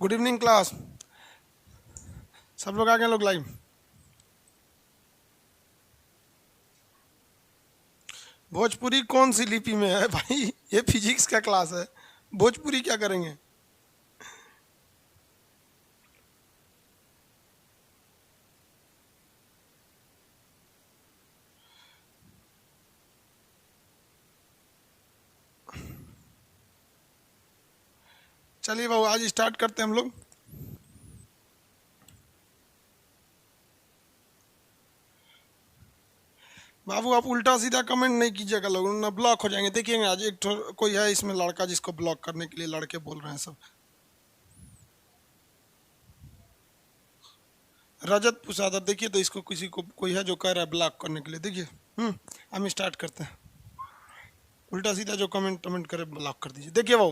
Good evening class. सब लोग आ गए लोग लाइव। भोजपुरी कौन सी लिपि में है भाई? ये फिजिक्स का क्लास है, भोजपुरी क्या करेंगे? चलिए बाबू आज स्टार्ट करते हैं हम लोग। बाबू आप उल्टा सीधा कमेंट नहीं कीजिएगा, लोग ना ब्लॉक हो जाएंगे। देखिएगा आज एक कोई है इसमें लड़का जिसको ब्लॉक करने के लिए लड़के बोल रहे हैं सब। रजत प्रसाद, देखिए तो इसको किसी को कोई है जो कह रहा है ब्लॉक करने के लिए। देखिए हम स्टार्ट करते हैं। उल्टा सीधा जो कमेंट करे ब्लॉक कर दीजिए। देखिए वो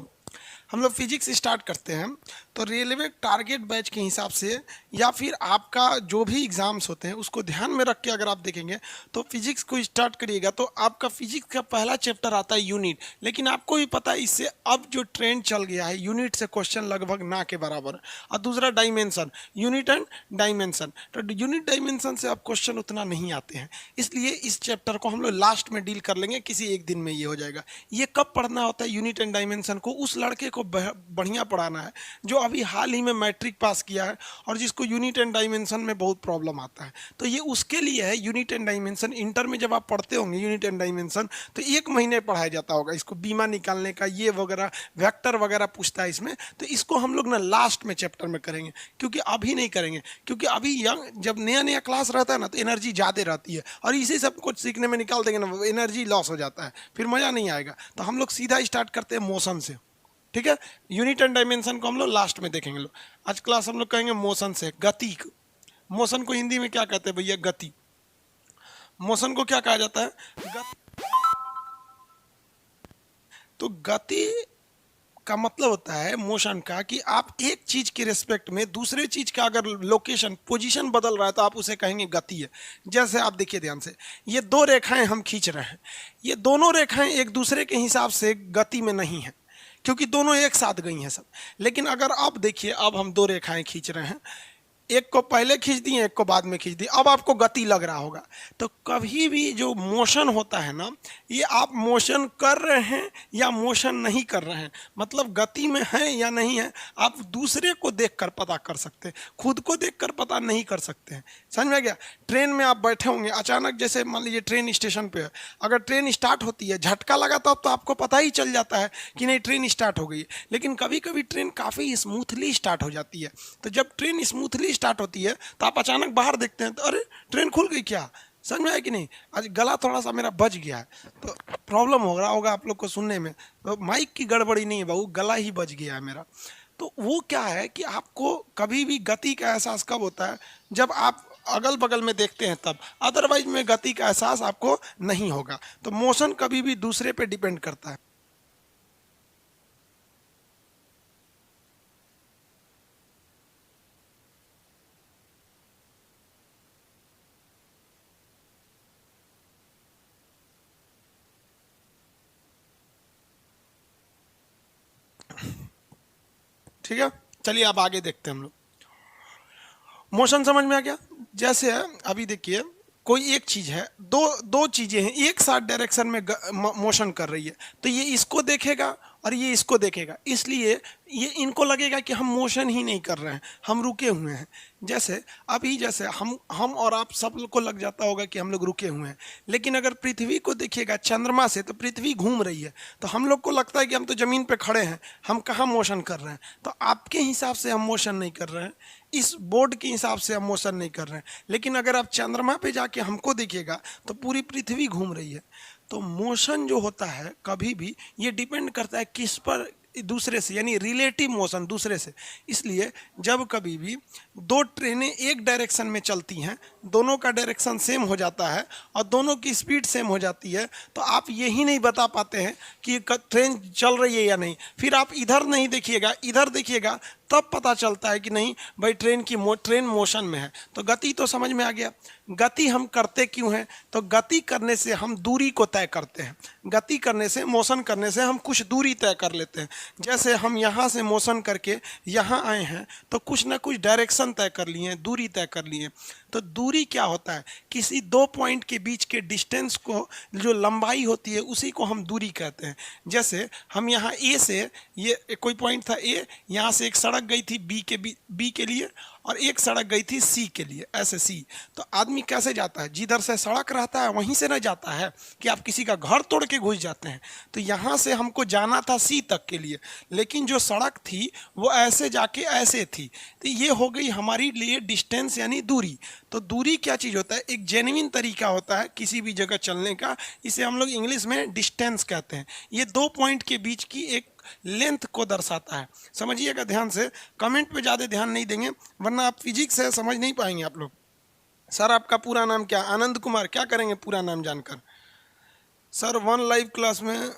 हम लोग फिजिक्स स्टार्ट करते हैं तो रेलवे टारगेट बैच के हिसाब से या फिर आपका जो भी एग्ज़ाम्स होते हैं उसको ध्यान में रख के अगर आप देखेंगे तो फिजिक्स को स्टार्ट करिएगा तो आपका फिजिक्स का पहला चैप्टर आता है यूनिट। लेकिन आपको भी पता है इससे अब जो ट्रेंड चल गया है यूनिट से क्वेश्चन लगभग ना के बराबर। और दूसरा डायमेंशन, यूनिट एंड डायमेंशन, तो यूनिट डायमेंशन से अब क्वेश्चन उतना नहीं आते हैं, इसलिए इस चैप्टर को हम लोग लास्ट में डील कर लेंगे, किसी एक दिन में ये हो जाएगा। ये कब पढ़ना होता है यूनिट एंड डायमेंशन को? उस लड़के को बढ़िया पढ़ाना है जो अभी हाल ही में मैट्रिक पास किया है और जिसको यूनिट एंड डायमेंशन में बहुत प्रॉब्लम आता है, तो ये उसके लिए है। यूनिट एंड डायमेंशन इंटर में जब आप पढ़ते होंगे यूनिट एंड डायमेंशन तो 1 महीने पढ़ाया जाता होगा इसको, बीमा निकालने का ये वगैरह, वेक्टर वगैरह पूछता है इसमें। तो इसको हम लोग ना लास्ट में चैप्टर में करेंगे, क्योंकि अभी नहीं करेंगे, क्योंकि अभी यंग जब नया नया क्लास रहता है ना तो एनर्जी ज़्यादा रहती है और इसी सब कुछ सीखने में निकाल देंगे ना, एनर्जी लॉस हो जाता है, फिर मज़ा नहीं आएगा। तो हम लोग सीधा स्टार्ट करते हैं मोशन से, ठीक है? यूनिट एंड डायमेंशन को हम लोग लास्ट में देखेंगे। लोग आज क्लास हम लोग कहेंगे मोशन से, गति। मोशन को हिंदी में क्या कहते हैं भैया? गति। मोशन को क्या कहा जाता है? तो गति का मतलब होता है मोशन का कि आप एक चीज के रिस्पेक्ट में दूसरे चीज का अगर लोकेशन पोजीशन बदल रहा है तो आप उसे कहेंगे गति है। जैसे आप देखिए ध्यान से, ये दो रेखाएं हम खींच रहे हैं, ये दोनों रेखाएं एक दूसरे के हिसाब से गति में नहीं है क्योंकि दोनों एक साथ गई हैं सब। लेकिन अगर आप देखिए, अब हम दो रेखाएं खींच रहे हैं, एक को पहले खींच दी, एक को बाद में खींच दी, अब आपको गति लग रहा होगा। तो कभी भी जो मोशन होता है ना, ये आप मोशन कर रहे हैं या मोशन नहीं कर रहे हैं, मतलब गति में है या नहीं है, आप दूसरे को देखकर पता कर सकते हैं, खुद को देखकर पता नहीं कर सकते हैं। समझ में गया? ट्रेन में आप बैठे होंगे, अचानक जैसे मान लीजिए ट्रेन स्टेशन पे है, अगर ट्रेन स्टार्ट होती है, झटका लगा तो अब तो आपको पता ही चल जाता है कि नहीं ट्रेन स्टार्ट हो गई है। लेकिन कभी कभी ट्रेन काफ़ी स्मूथली स्टार्ट हो जाती है, तो जब ट्रेन स्मूथली स्टार्ट होती है तो आप अचानक बाहर देखते हैं तो अरे ट्रेन खुल गई क्या? समझ में आया कि नहीं? आज गला थोड़ा सा मेरा बज गया है तो प्रॉब्लम हो रहा होगा आप लोग को सुनने में, तो माइक की गड़बड़ी नहीं है बाबू, गला ही बज गया है मेरा। तो वो क्या है कि आपको कभी भी गति का एहसास कब होता है? जब आप अगल बगल में देखते हैं तब, अदरवाइज में गति का एहसास आपको नहीं होगा। तो मोशन कभी भी दूसरे पे डिपेंड करता है। ठीक है, चलिए अब आगे देखते हैं हम लोग। मोशन समझ में आ गया? जैसे अभी देखिए, कोई एक चीज है, दो दो चीजें हैं एक साथ डायरेक्शन में मोशन कर रही है, तो ये इसको देखेगा और ये इसको देखेगा, इसलिए ये इनको लगेगा कि हम मोशन ही नहीं कर रहे हैं, हम रुके हुए हैं। जैसे अभी जैसे हम और आप सब को लग जाता होगा कि हम लोग रुके हुए हैं, लेकिन अगर पृथ्वी को देखिएगा चंद्रमा से तो पृथ्वी घूम रही है, तो हम लोग को लगता है कि हम तो ज़मीन पे खड़े हैं, हम कहाँ मोशन कर रहे हैं। तो आपके हिसाब से हम मोशन नहीं कर रहे हैं, इस बोर्ड के हिसाब से हम मोशन नहीं कर रहे हैं, लेकिन अगर आप चंद्रमा पे जाके हमको देखिएगा तो पूरी पृथ्वी घूम रही है। तो मोशन जो होता है कभी भी ये डिपेंड करता है किस पर? दूसरे से, यानी रिलेटिव मोशन दूसरे से। इसलिए जब कभी भी दो ट्रेनें एक डायरेक्शन में चलती हैं, दोनों का डायरेक्शन सेम हो जाता है और दोनों की स्पीड सेम हो जाती है, तो आप यही नहीं बता पाते हैं कि ट्रेन चल रही है या नहीं। फिर आप इधर नहीं देखिएगा, इधर देखिएगा तब पता चलता है कि नहीं भाई ट्रेन मोशन में है। तो गति तो समझ में आ गया। गति हम करते क्यों हैं? तो गति करने से हम दूरी को तय करते हैं। गति करने से, मोशन करने से हम कुछ दूरी तय कर लेते हैं। जैसे हम यहाँ से मोशन करके यहाँ आए हैं तो कुछ ना कुछ डायरेक्शन तय कर लिए हैं, दूरी तय कर लिए हैं। तो दूरी क्या होता है? किसी दो पॉइंट के बीच के डिस्टेंस को, जो लंबाई होती है उसी को हम दूरी कहते हैं। जैसे हम यहाँ ए से, ये कोई पॉइंट था ए, यहाँ से एक सड़क गई थी बी के लिए और एक सड़क गई थी सी के लिए, ऐसे सी। तो आदमी कैसे जाता है? जिधर से सड़क रहता है वहीं से ना जाता है कि आप किसी का घर तोड़ के घुस जाते हैं। तो यहाँ से हमको जाना था सी तक के लिए, लेकिन जो सड़क थी वो ऐसे जाके ऐसे थी। तो ये हो गई हमारी लिए डिस्टेंस यानी दूरी। तो दूरी क्या चीज़ होता है? एक जेन्युइन तरीका होता है किसी भी जगह चलने का। इसे हम लोग इंग्लिश में डिस्टेंस कहते हैं। ये दो पॉइंट के बीच की एक लेंथ को दर्शाता है। समझिएगा ध्यान से, कमेंट पे ज़्यादा ध्यान नहीं देंगे वरना आप फिजिक्स है समझ नहीं पाएंगे आप लोग। सर आपका पूरा नाम क्या? आनंद कुमार। क्या करेंगे पूरा नाम जानकर? सर 1 लाइव क्लास में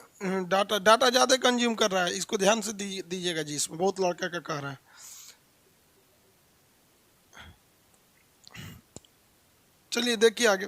डाटा ज़्यादा कंज्यूम कर रहा है, इसको ध्यान से दीजिएगा जी, इसमें बहुत लड़का का कह रहा है। चलिए देखिए आगे,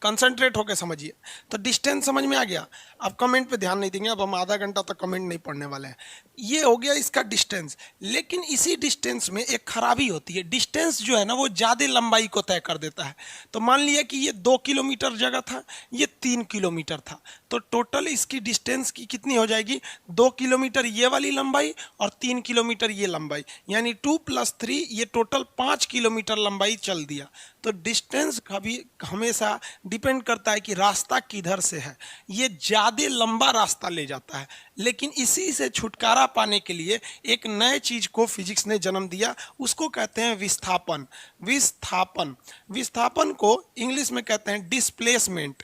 कंसंट्रेट होकर समझिए। तो डिस्टेंस समझ में आ गया। अब कमेंट पे ध्यान नहीं देंगे, अब हम आधा घंटा तक कमेंट नहीं पढ़ने वाले हैं। ये हो गया इसका डिस्टेंस। लेकिन इसी डिस्टेंस में एक खराबी होती है। डिस्टेंस जो है ना वो ज़्यादा लंबाई को तय कर देता है। तो मान लिया कि ये 2 किलोमीटर जगह था, ये 3 किलोमीटर था, तो टोटल इसकी डिस्टेंस की कितनी हो जाएगी? 2 किलोमीटर ये वाली लंबाई और 3 किलोमीटर ये लंबाई, यानी 2 + 3 ये टोटल 5 किलोमीटर लंबाई चल दिया। तो डिस्टेंस कभी हमेशा डिपेंड करता है कि रास्ता किधर से है। ये ज़्यादा लंबा रास्ता ले जाता है। लेकिन इसी से छुटकारा पाने के लिए एक नए चीज को फिजिक्स ने जन्म दिया, उसको कहते हैं विस्थापन। विस्थापन को इंग्लिश में कहते हैं डिस्प्लेसमेंट।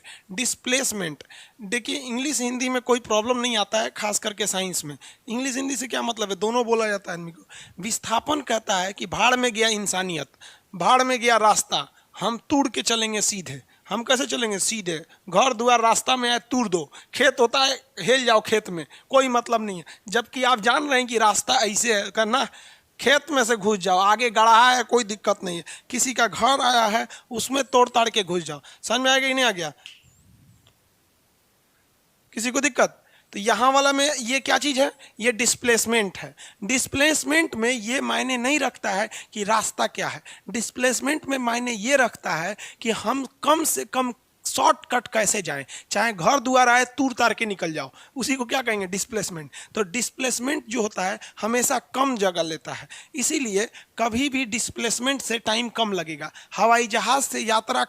देखिए इंग्लिश हिंदी में कोई प्रॉब्लम नहीं आता है, खास करके साइंस में। इंग्लिश हिंदी से क्या मतलब है? दोनों बोला जाता है आदमी को। विस्थापन कहता है कि भाड़ में गया इंसानियत, भाड़ में गया रास्ता, हम तोड़ के चलेंगे सीधे। हम कैसे चलेंगे? सीधे। घर द्वार रास्ता में आए तोड़ दो, खेत होता है हेल जाओ खेत में, कोई मतलब नहीं है। जबकि आप जान रहे हैं कि रास्ता ऐसे है करना, खेत में से घुस जाओ, आगे गढ़ा है कोई दिक्कत नहीं है। किसी का घर आया है उसमें तोड़ ताड़ के घुस जाओ। समझ में आ गया कि नहीं आ गया? किसी को दिक्कत? तो यहाँ वाला में ये क्या चीज़ है? ये डिस्प्लेसमेंट है। डिस्प्लेसमेंट में ये मायने नहीं रखता है कि रास्ता क्या है। डिस्प्लेसमेंट में मायने ये रखता है कि हम कम से कम शॉर्टकट कैसे जाएं, चाहे घर द्वार आए तूर तार के निकल जाओ, उसी को क्या कहेंगे? डिस्प्लेसमेंट। तो डिस्प्लेसमेंट जो होता है हमेशा कम जगह लेता है, इसीलिए कभी भी डिस्प्लेसमेंट से टाइम कम लगेगा। हवाई जहाज़ से यात्रा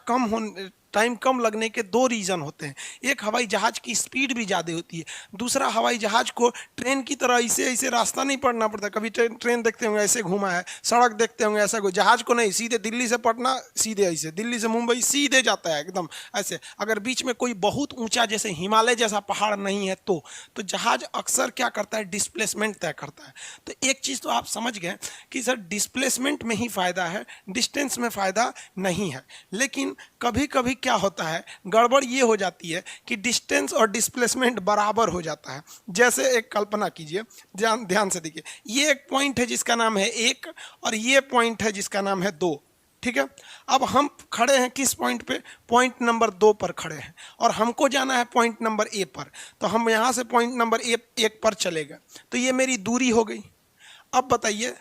टाइम कम लगने के 2 रीज़न होते हैं। एक, हवाई जहाज़ की स्पीड भी ज़्यादा होती है। दूसरा, हवाई जहाज़ को ट्रेन की तरह ऐसे रास्ता नहीं पड़ना पड़ता। कभी ट्रेन देखते होंगे ऐसे घुमा है, सड़क देखते होंगे ऐसा, जहाज़ को नहीं, सीधे दिल्ली से पटना सीधे ऐसे, दिल्ली से मुंबई सीधे जाता है एकदम ऐसे। अगर बीच में कोई बहुत ऊंचा जैसे हिमालय जैसा पहाड़ नहीं है तो जहाज़ अक्सर क्या करता है? डिस्प्लेसमेंट तय करता है। तो एक चीज़ तो आप समझ गए कि सर डिस्प्लेसमेंट में ही फ़ायदा है, डिस्टेंस में फ़ायदा नहीं है। लेकिन कभी कभी क्या होता है, गड़बड़ ये हो जाती है कि डिस्टेंस और डिस्प्लेसमेंट बराबर हो जाता है। जैसे एक कल्पना कीजिए, ध्यान से देखिए, ये एक पॉइंट है जिसका नाम है 1 और ये पॉइंट है जिसका नाम है 2, ठीक है। अब हम खड़े हैं किस पॉइंट पे? पॉइंट नंबर 2 पर खड़े हैं और हमको जाना है पॉइंट नंबर ए पर। तो हम यहाँ से पॉइंट नंबर 1 पर चले गए, तो ये मेरी दूरी हो गई। अब बताइए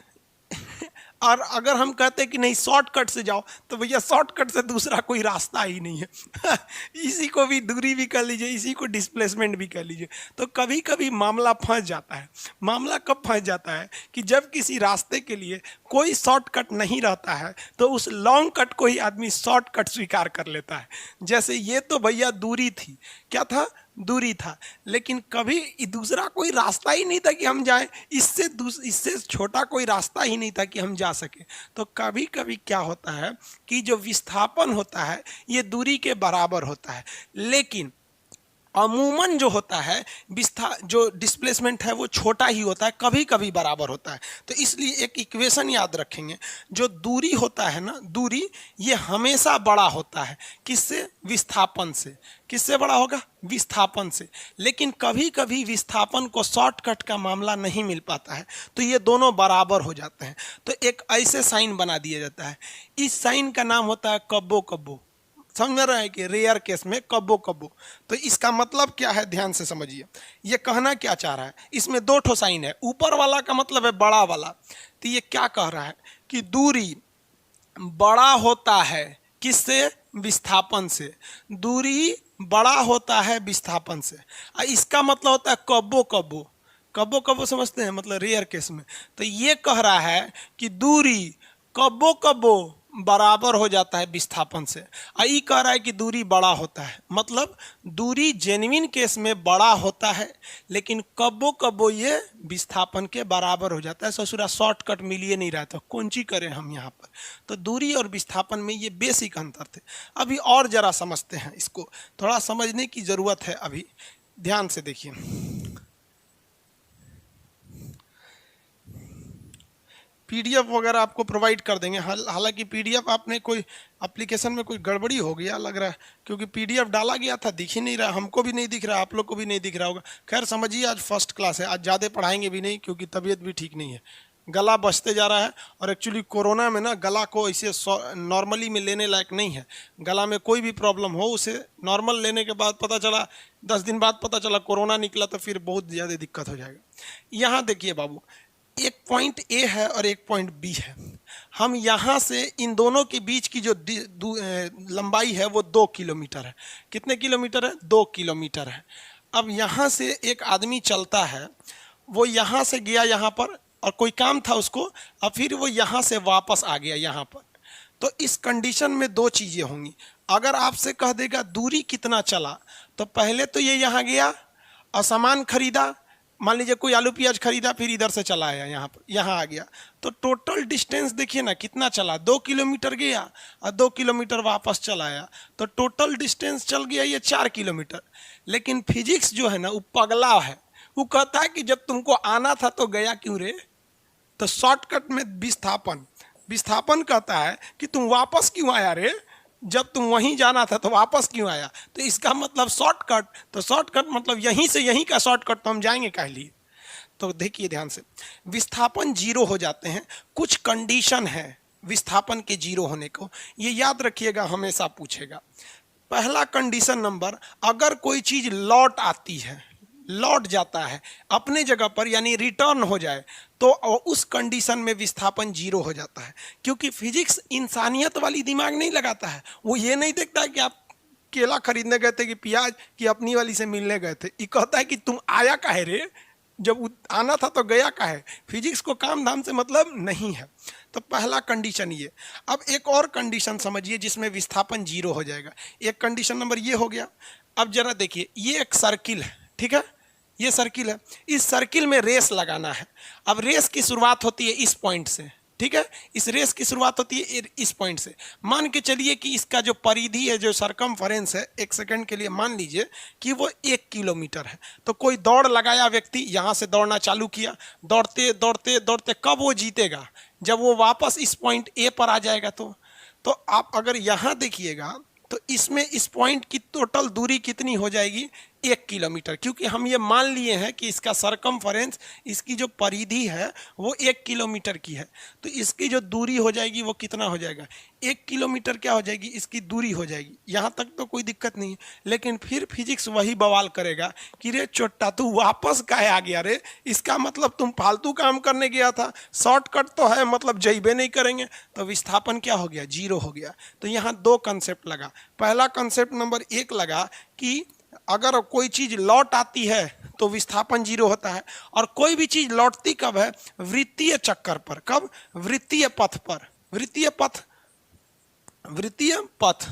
और अगर हम कहते हैं कि नहीं शॉर्टकट से जाओ, तो भैया शॉर्टकट से दूसरा कोई रास्ता ही नहीं है। इसी को भी दूरी भी कर लीजिए, इसी को डिस्प्लेसमेंट भी कर लीजिए। तो कभी कभी मामला फंस जाता है। मामला कब फंस जाता है? कि जब किसी रास्ते के लिए कोई शॉर्टकट नहीं रहता है तो उस लॉन्ग कट को ही आदमी शॉर्टकट स्वीकार कर लेता है। जैसे ये तो भैया दूरी थी, क्या था? दूरी था। लेकिन कभी दूसरा कोई रास्ता ही नहीं था कि हम जाएं, इससे छोटा कोई रास्ता ही नहीं था कि हम जा सके। तो कभी कभी क्या होता है कि जो विस्थापन होता है ये दूरी के बराबर होता है। लेकिन अमूमन जो होता है जो डिस्प्लेसमेंट है वो छोटा ही होता है, कभी कभी बराबर होता है। तो इसलिए एक इक्वेशन याद रखेंगे, जो दूरी होता है ना, दूरी ये हमेशा बड़ा होता है किससे? विस्थापन से। किससे बड़ा होगा? विस्थापन से। लेकिन कभी कभी विस्थापन को शॉर्टकट का मामला नहीं मिल पाता है, तो ये दोनों बराबर हो जाते हैं। तो एक ऐसे साइन बना दिया जाता है, इस साइन का नाम होता है कब्बो कब्बो। समझ रहे हैं कि रेयर केस में कब्बो कब्बो। तो इसका मतलब क्या है, ध्यान से समझिए। ये कहना क्या चाह रहा है, इसमें दो ठो साइन है, ऊपर वाला का मतलब है बड़ा वाला। तो ये क्या कह रहा है कि दूरी बड़ा होता है किससे? विस्थापन से। दूरी बड़ा होता है विस्थापन से। इसका मतलब होता है कब्बो कब्बो। कब्बो कब्बो समझते हैं, मतलब रेयर केस में। तो ये कह रहा है कि दूरी कब्बो कब्बो बराबर हो जाता है विस्थापन से। आई कह रहा है कि दूरी बड़ा होता है, मतलब दूरी जेन्युइन केस में बड़ा होता है, लेकिन कब्बो कब्बो ये विस्थापन के बराबर हो जाता है। ससुरा शॉर्टकट मिलिए नहीं रहा था, कौन सी करें हम यहाँ पर। तो दूरी और विस्थापन में ये बेसिक अंतर थे। अभी और जरा समझते हैं, इसको थोड़ा समझने की जरूरत है। अभी ध्यान से देखिए, पीडीएफ वगैरह आपको प्रोवाइड कर देंगे। हालांकि पीडीएफ आपने कोई एप्लीकेशन में कोई गड़बड़ी हो गया लग रहा है, क्योंकि पीडीएफ डाला गया था, दिख ही नहीं रहा, हमको भी नहीं दिख रहा, आप लोग को भी नहीं दिख रहा होगा। खैर समझिए, आज फर्स्ट क्लास है, आज ज़्यादा पढ़ाएंगे भी नहीं, क्योंकि तबीयत भी ठीक नहीं है, गला बचते जा रहा है। और एक्चुअली कोरोना में ना गला को ऐसे नॉर्मली में लेने लायक नहीं है। गला में कोई भी प्रॉब्लम हो, उसे नॉर्मल लेने के बाद पता चला, 10 दिन बाद पता चला कोरोना निकला, तो फिर बहुत ज़्यादा दिक्कत हो जाएगा। यहाँ देखिए बाबू, एक पॉइंट ए है और एक पॉइंट बी है। हम यहाँ से इन दोनों के बीच की जो लंबाई है वो 2 किलोमीटर है। कितने किलोमीटर है? 2 किलोमीटर है। अब यहाँ से एक आदमी चलता है, वो यहाँ से गया यहाँ पर, और कोई काम था उसको, और फिर वो यहाँ से वापस आ गया यहाँ पर। तो इस कंडीशन में दो चीज़ें होंगी। अगर आपसे कह देगा दूरी कितना चला, तो पहले तो ये यहाँ गया और सामान खरीदा, मान लीजिए कोई आलू प्याज खरीदा, फिर इधर से चला आया यहाँ पर, यहाँ आ गया, तो टोटल डिस्टेंस देखिए ना कितना चला, 2 किलोमीटर गया और 2 किलोमीटर वापस चला आया, तो टोटल डिस्टेंस चल गया ये 4 किलोमीटर। लेकिन फिजिक्स जो है ना वो पगला है, वो कहता है कि जब तुमको आना था तो गया क्यों रे। तो शॉर्टकट में विस्थापन कहता है कि तुम वापस क्यों आया रे, जब तुम वहीं जाना था तो वापस क्यों आया। तो इसका मतलब शॉर्टकट, तो शॉर्टकट मतलब यहीं से यहीं का शॉर्टकट, तो हम जाएंगे कह लिए। तो देखिए ध्यान से, विस्थापन 0 हो जाते हैं, कुछ कंडीशन है विस्थापन के 0 होने को, ये याद रखिएगा, हमेशा पूछेगा। पहला कंडीशन नंबर, अगर कोई चीज लौट आती है, लौट जाता है अपने जगह पर, यानी रिटर्न हो जाए, तो उस कंडीशन में विस्थापन 0 हो जाता है। क्योंकि फिजिक्स इंसानियत वाली दिमाग नहीं लगाता है, वो ये नहीं देखता है कि आप केला खरीदने गए थे कि प्याज, कि अपनी वाली से मिलने गए थे। ये कहता है कि तुम आया काहे रे, जब आना था तो गया काहे। फिजिक्स को काम धाम से मतलब नहीं है। तो पहला कंडीशन ये। अब एक और कंडीशन समझिए जिसमें विस्थापन 0 हो जाएगा। एक कंडीशन नंबर ये हो गया। अब जरा देखिए, ये एक सर्किल है, ठीक है, ये सर्किल है, इस सर्किल में रेस लगाना है। अब रेस की शुरुआत होती है इस पॉइंट से, ठीक है, इस रेस की शुरुआत होती है इस पॉइंट से। मान के चलिए कि इसका जो परिधि है, जो सरकमफरेंस है, एक सेकंड के लिए मान लीजिए कि वो 1 किलोमीटर है। तो कोई दौड़ लगाया व्यक्ति, यहाँ से दौड़ना चालू किया, दौड़ते दौड़ते दौड़ते, कब वो जीतेगा? जब वो वापस इस पॉइंट ए पर आ जाएगा। तो आप अगर यहाँ देखिएगा तो इसमें इस पॉइंट की टोटल दूरी कितनी हो जाएगी? 1 किलोमीटर, क्योंकि हम ये मान लिए हैं कि इसका सरकमफरेंस, इसकी जो परिधि है वो 1 किलोमीटर की है। तो इसकी जो दूरी हो जाएगी वो कितना हो जाएगा? 1 किलोमीटर क्या हो जाएगी? इसकी दूरी हो जाएगी। यहाँ तक तो कोई दिक्कत नहीं है। लेकिन फिर फिजिक्स वही बवाल करेगा कि रे चोट्टा, तू वापस काहे आ गया रे? इसका मतलब तुम फालतू काम करने गया था, शॉर्टकट तो है, मतलब जइबे नहीं करेंगे। तो विस्थापन क्या हो गया? 0 हो गया। तो यहाँ दो कंसेप्ट लगा। पहला कंसेप्ट नंबर 1 लगा कि अगर कोई चीज लौट आती है तो विस्थापन 0 होता है। और कोई भी चीज लौटती कब है? वृत्तीय चक्कर पर। कब? वृत्तीय पथ पर। वृत्तीय पथ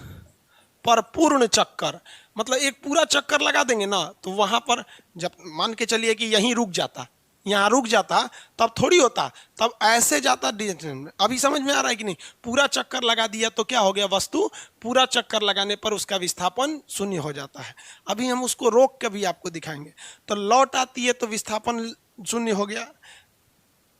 पर पूर्ण चक्कर, मतलब एक पूरा चक्कर लगा देंगे ना, तो वहां पर जब मान के चलिए कि यहीं रुक जाता, यहाँ रुक जाता तब थोड़ी होता, तब ऐसे जाता डायरेक्शन में। अभी समझ में आ रहा है कि नहीं? पूरा चक्कर लगा दिया तो क्या हो गया, वस्तु पूरा चक्कर लगाने पर उसका विस्थापन शून्य हो जाता है। अभी हम उसको रोक के भी आपको दिखाएंगे। तो लौट आती है तो विस्थापन शून्य हो गया,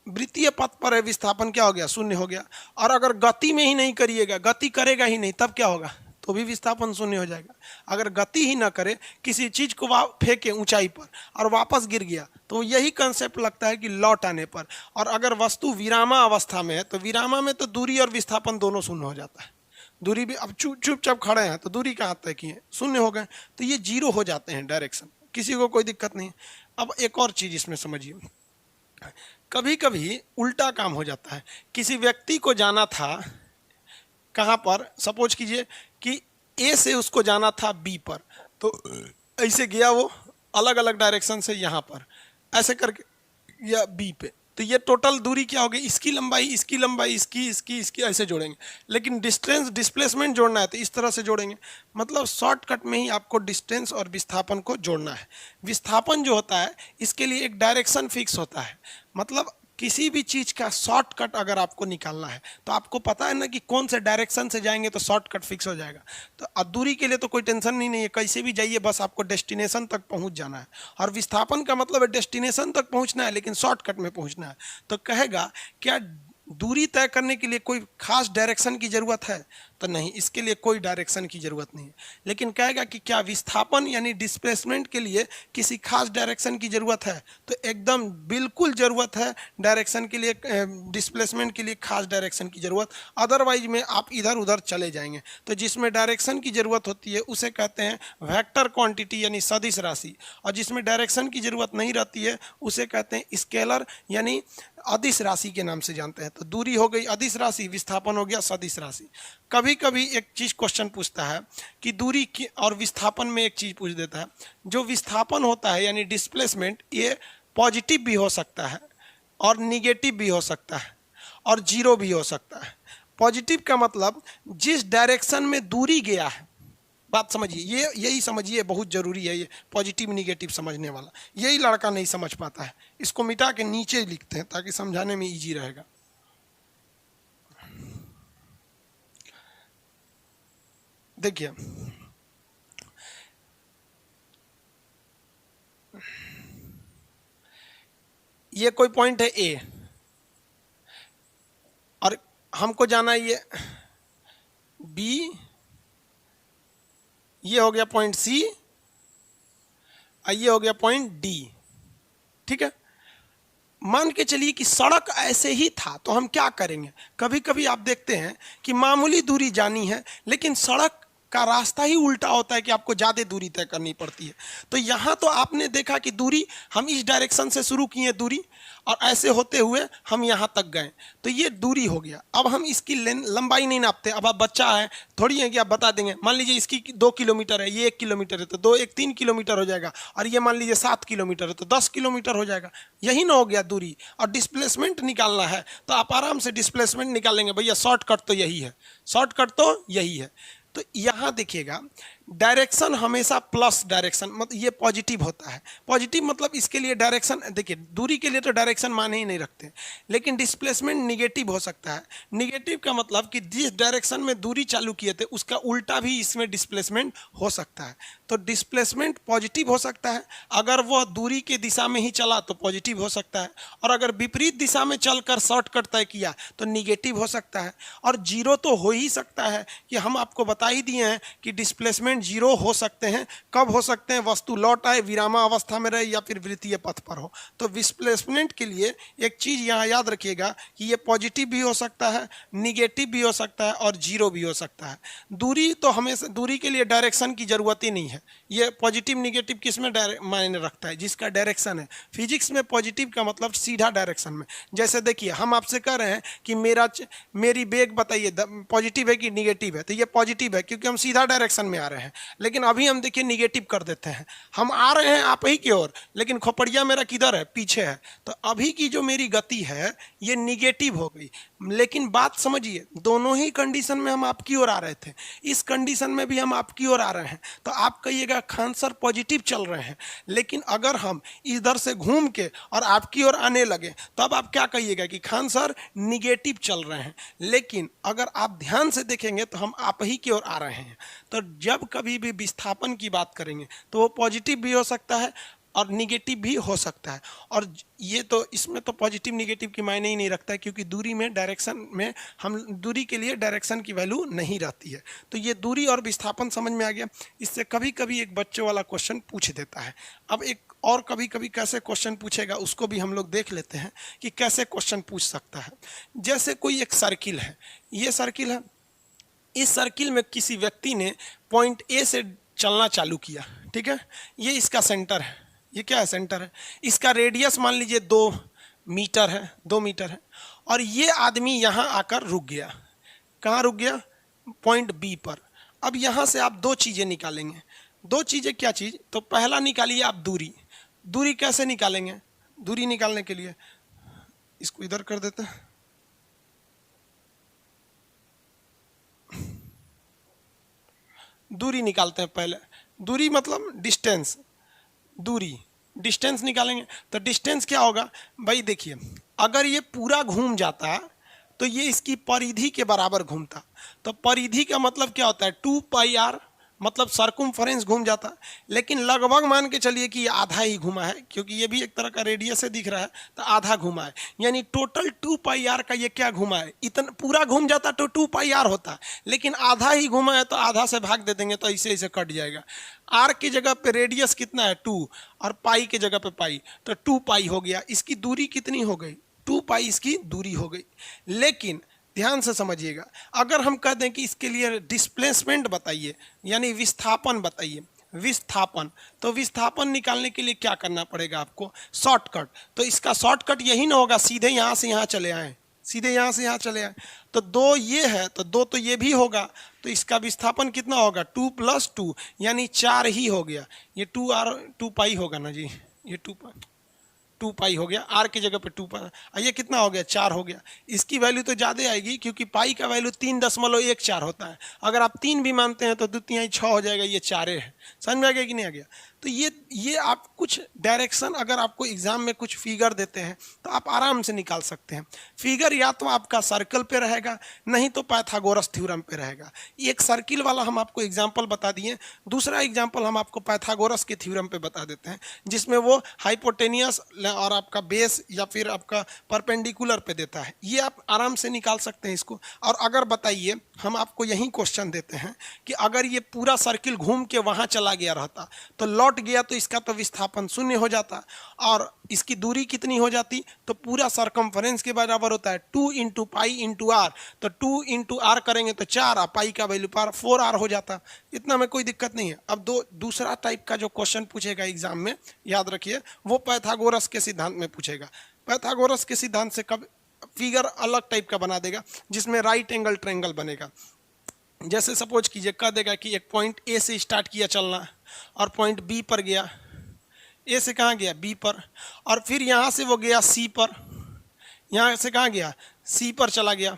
वृत्तीय पथ पर है विस्थापन क्या हो गया, शून्य हो गया। और अगर गति में ही नहीं करिएगा, गति करेगा ही नहीं, तब क्या होगा, तो भी विस्थापन शून्य हो जाएगा। अगर गति ही ना करे, किसी चीज को फेंके ऊंचाई पर और वापस गिर गया, तो यही कंसेप्ट लगता है कि लौट आने पर। और अगर वस्तु विरामा अवस्था में है, तो विरामा में तो दूरी और विस्थापन दोनों शून्य हो जाता है। दूरी भी, अब चुपचाप खड़े हैं तो दूरी कहाँ तय की है, शून्य हो गए, तो ये जीरो हो जाते हैं डायरेक्शन, किसी को कोई दिक्कत नहीं। अब एक और चीज इसमें समझिए, कभी कभी उल्टा काम हो जाता है। किसी व्यक्ति को जाना था कहाँ पर, सपोज कीजिए कि ए से उसको जाना था बी पर, तो ऐसे गया वो अलग अलग डायरेक्शन से यहाँ पर ऐसे करके या बी पे, तो ये टोटल दूरी क्या होगी, इसकी लंबाई, इसकी लंबाई, इसकी ऐसे जोड़ेंगे। लेकिन डिस्टेंस डिस्प्लेसमेंट जोड़ना है तो इस तरह से जोड़ेंगे। मतलब शॉर्टकट में ही आपको डिस्टेंस और विस्थापन को जोड़ना है। विस्थापन जो होता है इसके लिए एक डायरेक्शन फिक्स होता है। मतलब किसी भी चीज का शॉर्टकट अगर आपको निकालना है तो आपको पता है ना कि कौन से डायरेक्शन से जाएंगे तो शॉर्टकट फिक्स हो जाएगा। तो दूरी के लिए तो कोई टेंशन नहीं है, कैसे भी जाइए, बस आपको डेस्टिनेशन तक पहुंच जाना है। और विस्थापन का मतलब है डेस्टिनेशन तक पहुंचना है लेकिन शॉर्टकट में पहुंचना है। तो कहेगा क्या दूरी तय करने के लिए कोई खास डायरेक्शन की जरूरत है, तो नहीं, इसके लिए कोई डायरेक्शन की जरूरत नहीं है। लेकिन कहेगा कि क्या विस्थापन यानी डिस्प्लेसमेंट के लिए किसी खास डायरेक्शन की जरूरत है, तो एकदम बिल्कुल जरूरत है डायरेक्शन के लिए, डिस्प्लेसमेंट के लिए खास डायरेक्शन की जरूरत, अदरवाइज में आप इधर उधर चले जाएंगे। तो जिसमें डायरेक्शन की जरूरत होती है उसे कहते हैं वेक्टर क्वांटिटी यानी सदिश राशि, और जिसमें डायरेक्शन की जरूरत नहीं रहती है उसे कहते हैं स्केलर यानी अदिश राशि के नाम से जानते हैं। तो दूरी हो गई अदिश राशि, विस्थापन हो गया सदिश राशि। कभी कभी एक चीज क्वेश्चन पूछता है कि दूरी की और विस्थापन में एक चीज पूछ देता है, जो विस्थापन होता है यानी डिस्प्लेसमेंट, ये पॉजिटिव भी हो सकता है और निगेटिव भी हो सकता है और जीरो भी हो सकता है। पॉजिटिव का मतलब जिस डायरेक्शन में दूरी गया है, बात समझिए, ये यही समझिए, बहुत जरूरी है ये पॉजिटिव निगेटिव समझने वाला। यही लड़का नहीं समझ पाता है, इसको मिटा के नीचे लिखते हैं ताकि समझाने में इजी रहेगा। देखिए ये कोई पॉइंट है ए और हमको जाना है ये बी, ये हो गया पॉइंट सी और ये हो गया पॉइंट डी। ठीक है, मान के चलिए कि सड़क ऐसे ही था, तो हम क्या करेंगे, कभी कभी आप देखते हैं कि मामूली दूरी जानी है लेकिन सड़क का रास्ता ही उल्टा होता है कि आपको ज़्यादा दूरी तय करनी पड़ती है। तो यहाँ तो आपने देखा कि दूरी हम इस डायरेक्शन से शुरू किए दूरी और ऐसे होते हुए हम यहाँ तक गए, तो ये दूरी हो गया। अब हम इसकी लंबाई नहीं नापते। अब आप बच्चा है, थोड़ी है कि आप बता देंगे, मान लीजिए इसकी 2 किलोमीटर है, ये 1 किलोमीटर है, तो 2 1 3 किलोमीटर हो जाएगा, और ये मान लीजिए 7 किलोमीटर है तो 10 किलोमीटर हो जाएगा। यही ना हो गया दूरी। और डिस्प्लेसमेंट निकालना है तो आप आराम से डिस्प्लेसमेंट निकालेंगे, भैया शॉर्टकट तो यही है, शॉर्टकट तो यही है। तो यहाँ देखिएगा डायरेक्शन हमेशा प्लस डायरेक्शन, मतलब ये पॉजिटिव होता है। पॉजिटिव मतलब इसके लिए डायरेक्शन, देखिए दूरी के लिए तो डायरेक्शन माने ही नहीं रखते, लेकिन डिस्प्लेसमेंट निगेटिव हो सकता है। निगेटिव का मतलब कि जिस डायरेक्शन में दूरी चालू किए थे उसका उल्टा भी इसमें डिस्प्लेसमेंट हो सकता है। तो डिस्प्लेसमेंट पॉजिटिव हो सकता है, अगर वह दूरी के दिशा में ही चला तो पॉजिटिव हो सकता है, और अगर विपरीत दिशा में चलकर शॉर्टकट तय किया तो निगेटिव हो सकता है। और जीरो तो हो ही सकता है, कि हम आपको बता ही दिए हैं कि डिस्प्लेसमेंट जीरो हो सकते हैं। कब हो सकते हैं, वस्तु लौट आए, विरामा अवस्था में रहे या फिर वृत्तीय पथ पर हो। तो डिस्प्लेसमेंट के लिए एक चीज यहाँ याद रखिएगा कि ये पॉजिटिव भी हो सकता है, निगेटिव भी हो सकता है और जीरो भी हो सकता है। दूरी तो हमेशा, दूरी के लिए डायरेक्शन की जरूरत ही नहीं है। ये पॉजिटिव निगेटिव किस में मायने रखता है, जिसका डायरेक्शन है। फिजिक्स में पॉजिटिव का मतलब सीधा डायरेक्शन में। जैसे देखिए हम आपसे कह रहे हैं कि मेरी बेग बताइए पॉजिटिव है कि निगेटिव है, तो ये पॉजिटिव है क्योंकि हम सीधा डायरेक्शन में आ रहे हैं। रहे हैं, लेकिन अभी हम देखिए निगेटिव कर देते हैं। हम आ रहे हैं आप ही की ओर, लेकिन खोपड़िया मेरा किधर है, पीछे है। तो अभी की जो मेरी गति है ये निगेटिव हो गई। लेकिन बात समझिए, दोनों ही कंडीशन में हम आपकी ओर आ रहे थे, इस कंडीशन में भी हम आपकी ओर आ रहे हैं। तो आप कहिएगा खान सर पॉजिटिव चल रहे हैं, लेकिन अगर हम इधर से घूम के और आपकी ओर आने लगे तब आप क्या कहिएगा कि खान सर निगेटिव चल रहे हैं। लेकिन अगर आप ध्यान से देखेंगे तो हम आप ही की ओर आ रहे हैं। तो जब कभी भी विस्थापन की बात करेंगे तो वो पॉजिटिव भी हो सकता है और निगेटिव भी हो सकता है। और ये तो इसमें तो पॉजिटिव निगेटिव की मायने ही नहीं रखता है, क्योंकि दूरी में डायरेक्शन में हम दूरी के लिए डायरेक्शन की वैल्यू नहीं रहती है। तो ये दूरी और विस्थापन समझ में आ गया। इससे कभी कभी एक बच्चों वाला क्वेश्चन पूछ देता है। अब एक और कभी कभी कैसे क्वेश्चन पूछेगा उसको भी हम लोग देख लेते हैं कि कैसे क्वेश्चन पूछ सकता है। जैसे कोई एक सर्किल है, ये सर्किल है, इस सर्किल में किसी व्यक्ति ने पॉइंट ए से चलना चालू किया, ठीक है। ये इसका सेंटर है, ये क्या है, सेंटर है। इसका रेडियस मान लीजिए 2 मीटर है, 2 मीटर है। और ये आदमी यहाँ आकर रुक गया। कहाँ रुक गया, पॉइंट बी पर। अब यहाँ से आप दो चीज़ें निकालेंगे। दो चीज़ें क्या चीज़, तो पहला निकालिए आप दूरी। दूरी कैसे निकालेंगे, दूरी निकालने के लिए इसको इधर कर देते हैं। दूरी निकालते हैं पहले। दूरी मतलब डिस्टेंस, दूरी डिस्टेंस निकालेंगे। तो डिस्टेंस क्या होगा भाई, देखिए अगर ये पूरा घूम जाता तो ये इसकी परिधि के बराबर घूमता। तो परिधि का मतलब क्या होता है, 2πr, मतलब सरकमफेरेंस घूम जाता। लेकिन लगभग मान के चलिए कि ये आधा ही घुमा है, क्योंकि ये भी एक तरह का रेडियस से दिख रहा है, तो आधा घुमा है। यानी टोटल 2πr का ये क्या घुमा है, इतना पूरा घूम जाता तो 2πr होता, लेकिन आधा ही घुमा है तो आधा से भाग दे देंगे तो ऐसे ऐसे कट जाएगा। आर की जगह पे रेडियस कितना है 2 और पाई की जगह पे पाई, तो 2π हो गया। इसकी दूरी कितनी हो गई, 2π इसकी दूरी हो गई। लेकिन ध्यान से समझिएगा, अगर हम कह दें कि इसके लिए डिस्प्लेसमेंट बताइए, यानी विस्थापन बताइए, विस्थापन, तो विस्थापन निकालने के लिए क्या करना पड़ेगा आपको, शॉर्टकट। तो इसका शॉर्टकट यही ना होगा, सीधे यहाँ से यहाँ चले आए, सीधे यहाँ से यहाँ चले आए। तो 2 ये है तो 2 तो ये भी होगा, तो इसका विस्थापन कितना होगा, 2 + 2 यानी 4 ही हो गया। ये 2π होगा ना जी, ये 2π हो गया। आर की जगह पे 2π, ये कितना हो गया, 4 हो गया। इसकी वैल्यू तो ज़्यादा आएगी, क्योंकि पाई का वैल्यू 3.14 होता है। अगर आप 3 भी मानते हैं तो 2 × 6 हो जाएगा, ये 4 है। समझ में आ गया कि नहीं आ गया। तो ये आप कुछ डायरेक्शन, अगर आपको एग्जाम में कुछ फिगर देते हैं तो आप आराम से निकाल सकते हैं। फिगर या तो आपका सर्कल पे रहेगा, नहीं तो पाइथागोरस थ्योरम पे रहेगा। एक सर्किल वाला हम आपको एग्जाम्पल बता दिए, दूसरा एग्जाम्पल हम आपको पाइथागोरस के थ्योरम पे बता देते हैं, जिसमें वो हाइपोटेनियस और आपका बेस या फिर आपका परपेंडिकुलर पे देता है। ये आप आराम से निकाल सकते हैं इसको। और अगर बताइए, हम आपको यही क्वेश्चन देते हैं कि अगर ये पूरा सर्किल घूम के वहाँ चला गया रहता तो लौट गया, तो इसका तो विस्थापन 0 हो जाता और इसकी दूरी कितनी हो जाती, तो पूरा सरकमफेरेंस के बराबर होता है 2 × π × r। तो 2 × r करेंगे तो 4, और पाई का वैल्यू 4r हो जाता। इतना में कोई दिक्कत नहीं है। अब दूसरा टाइप का जो क्वेश्चन पूछेगा एग्जाम में, याद रखिए, वो पाइथागोरस के सिद्धांत में पूछेगा। पाइथागोरस के सिद्धांत से कब फिगर अलग टाइप का बना देगा, जिसमें राइट एंगल ट्रायंगल बनेगा। जैसे सपोज कीजिए, कह देगा कि एक पॉइंट ए से स्टार्ट किया चलना और पॉइंट बी पर गया। ए से कहाँ गया, बी पर, और फिर यहाँ से वो गया सी पर। यहाँ से कहाँ गया, सी पर चला गया,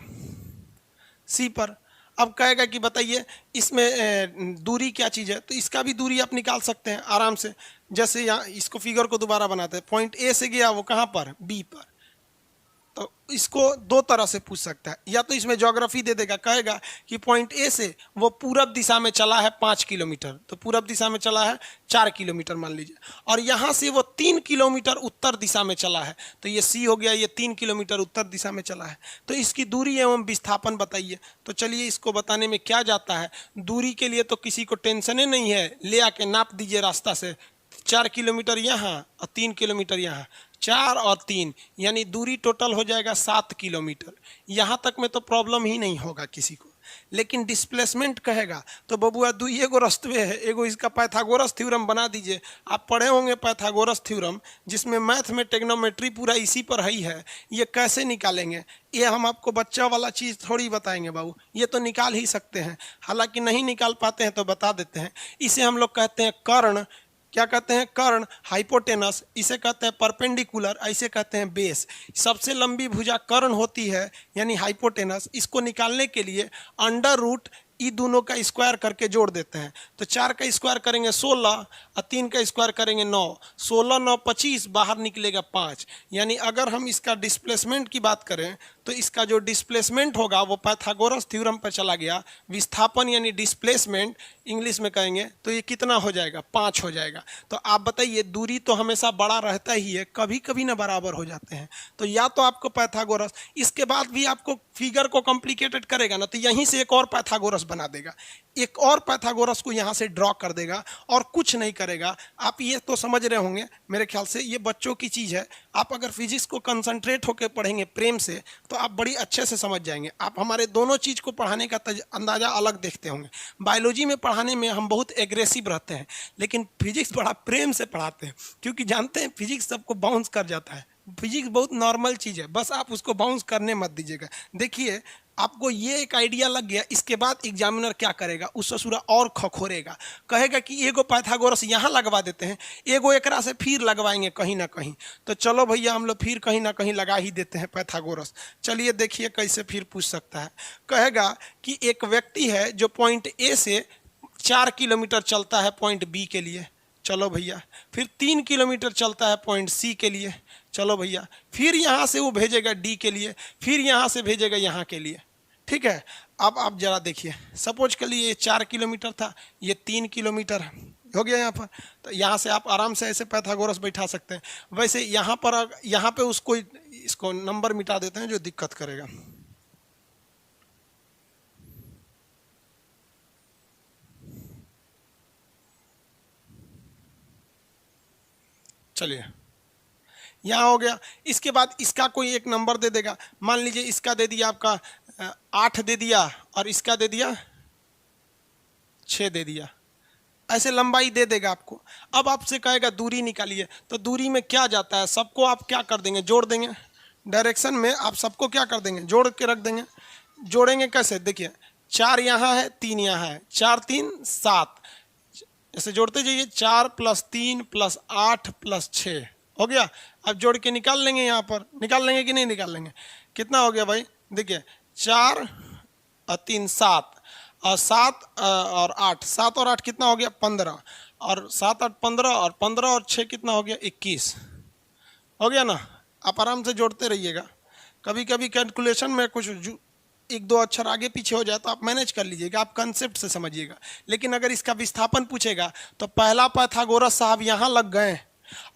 सी पर। अब कहेगा कि बताइए इसमें दूरी क्या चीज़ है, तो इसका भी दूरी आप निकाल सकते हैं आराम से। जैसे यहाँ इसको फिगर को दोबारा बनाते हैं, पॉइंट ए से गया वो कहाँ पर, बी पर। तो इसको दो तरह से पूछ सकता है, या तो इसमें ज्योग्राफी दे देगा, कहेगा कि पॉइंट ए से वो पूरब दिशा में चला है 5 किलोमीटर, तो पूरब दिशा में चला है 4 किलोमीटर मान लीजिए, और यहाँ से वो 3 किलोमीटर उत्तर दिशा में चला है, तो ये सी हो गया, ये 3 किलोमीटर उत्तर दिशा में चला है। तो इसकी दूरी एवं विस्थापन बताइए। तो चलिए इसको बताने में क्या जाता है, दूरी के लिए तो किसी को टेंशन ही नहीं है, ले आके नाप दीजिए रास्ता से, 4 किलोमीटर यहाँ और 3 किलोमीटर यहाँ, 4 और 3 यानी दूरी टोटल हो जाएगा 7 किलोमीटर। यहाँ तक में तो प्रॉब्लम ही नहीं होगा किसी को। लेकिन डिस्प्लेसमेंट कहेगा तो बबुआ दुई एगो रस्तवे है, एगो इसका पाइथागोरस थ्योरम बना दीजिए। आप पढ़े होंगे पाइथागोरस थ्योरम, जिसमें मैथ में टेग्नोमेट्री पूरा इसी पर ही है। ये कैसे निकालेंगे, ये हम आपको बच्चा वाला चीज़ थोड़ी बताएंगे बाबू, ये तो निकाल ही सकते हैं। हालांकि नहीं निकाल पाते हैं तो बता देते हैं। इसे हम लोग कहते हैं कर्ण, क्या कहते हैं, कर्ण, हाइपोटेनस, इसे कहते हैं परपेंडिकुलर, ऐसे कहते हैं बेस। सबसे लंबी भुजा कर्ण होती है यानी हाइपोटेनस। इसको निकालने के लिए अंडर रूट ई दोनों का स्क्वायर करके जोड़ देते हैं। तो 4 का स्क्वायर करेंगे 16 और 3 का स्क्वायर करेंगे 9, 16 9 25, बाहर निकलेगा 5। यानी अगर हम इसका डिस्प्लेसमेंट की बात करें तो इसका जो डिस्प्लेसमेंट होगा वो पाइथागोरस थ्योरम पर चला गया। विस्थापन यानी डिस्प्लेसमेंट इंग्लिश में कहेंगे तो ये कितना हो जाएगा, 5 हो जाएगा। तो आप बताइए, दूरी तो हमेशा बड़ा रहता ही है, कभी कभी ना बराबर हो जाते हैं। तो या तो आपको पाइथागोरस, इसके बाद भी आपको फिगर को कॉम्प्लिकेटेड करेगा ना तो यहीं से एक और पाइथागोरस बना देगा, एक और पाइथागोरस को यहाँ से ड्रॉ कर देगा और कुछ नहीं करेगा। आप ये तो समझ रहे होंगे, मेरे ख्याल से ये बच्चों की चीज़ है। आप अगर फिजिक्स को कंसंट्रेट होकर पढ़ेंगे प्रेम से तो आप बड़ी अच्छे से समझ जाएंगे। आप हमारे दोनों चीज़ को पढ़ाने का अंदाज़ा अलग देखते होंगे। बायोलॉजी में पढ़ाने में हम बहुत एग्रेसिव रहते हैं, लेकिन फिजिक्स बड़ा प्रेम से पढ़ाते हैं, क्योंकि जानते हैं फिजिक्स सबको बाउंस कर जाता है। फिजिक्स बहुत नॉर्मल चीज़ है, बस आप उसको बाउंस करने मत दीजिएगा। देखिए, आपको ये एक आइडिया लग गया, इसके बाद एग्जामिनर क्या करेगा, उस ससुरा और खखोरेगा, कहेगा कि एगो पाइथागोरस यहाँ लगवा देते हैं, एगो एकरा से फिर लगवाएंगे कहीं ना कहीं। तो चलो भैया, हम लोग फिर कहीं ना कहीं लगा ही देते हैं पाइथागोरस। चलिए देखिए कैसे फिर पूछ सकता है। कहेगा कि एक व्यक्ति है जो पॉइंट ए से 4 किलोमीटर चलता है पॉइंट बी के लिए, चलो भैया, फिर 3 किलोमीटर चलता है पॉइंट सी के लिए, चलो भैया, फिर यहाँ से वो भेजेगा डी के लिए, फिर यहाँ से भेजेगा यहाँ के लिए। ठीक है, अब आप जरा देखिए, सपोज के लिए ये 4 किलोमीटर था, ये 3 किलोमीटर हो गया यहाँ पर। तो यहाँ से आप आराम से ऐसे पाइथागोरस बैठा सकते हैं। वैसे यहाँ पर, यहाँ पे उसको, इसको नंबर मिटा देते हैं जो दिक्कत करेगा। चलिए, यहाँ हो गया। इसके बाद इसका कोई एक नंबर दे देगा, मान लीजिए इसका दे दिया आपका 8 दे दिया और इसका दे दिया 6 दे दिया, ऐसे लंबाई दे देगा आपको। अब आपसे कहेगा दूरी निकालिए, तो दूरी में क्या जाता है, सबको आप क्या कर देंगे, जोड़ देंगे। डायरेक्शन में आप सबको क्या कर देंगे, जोड़ के रख देंगे। जोड़ेंगे कैसे, देखिए 4 यहाँ है, 3 यहाँ है, 4 3 7, ऐसे जोड़ते जाइए, 4 + 3 + 8 + 6 हो गया। अब जोड़ के निकाल लेंगे, यहाँ पर निकाल लेंगे कि नहीं निकाल लेंगे, कितना हो गया भाई, देखिए 4 और 3 7 और 7 और 8, 7 और 8 कितना हो गया, 15, और 7 8 15 और 15 और 6 कितना हो गया, 21 हो गया ना। आप आराम से जोड़ते रहिएगा, कभी कभी कैलकुलेशन में कुछ 1-2 अक्षर आगे पीछे हो जाए तो आप मैनेज कर लीजिएगा, आप कंसेप्ट से समझिएगा। लेकिन अगर इसका विस्थापन पूछेगा तो पहला पाइथागोरस साहब यहाँ लग गए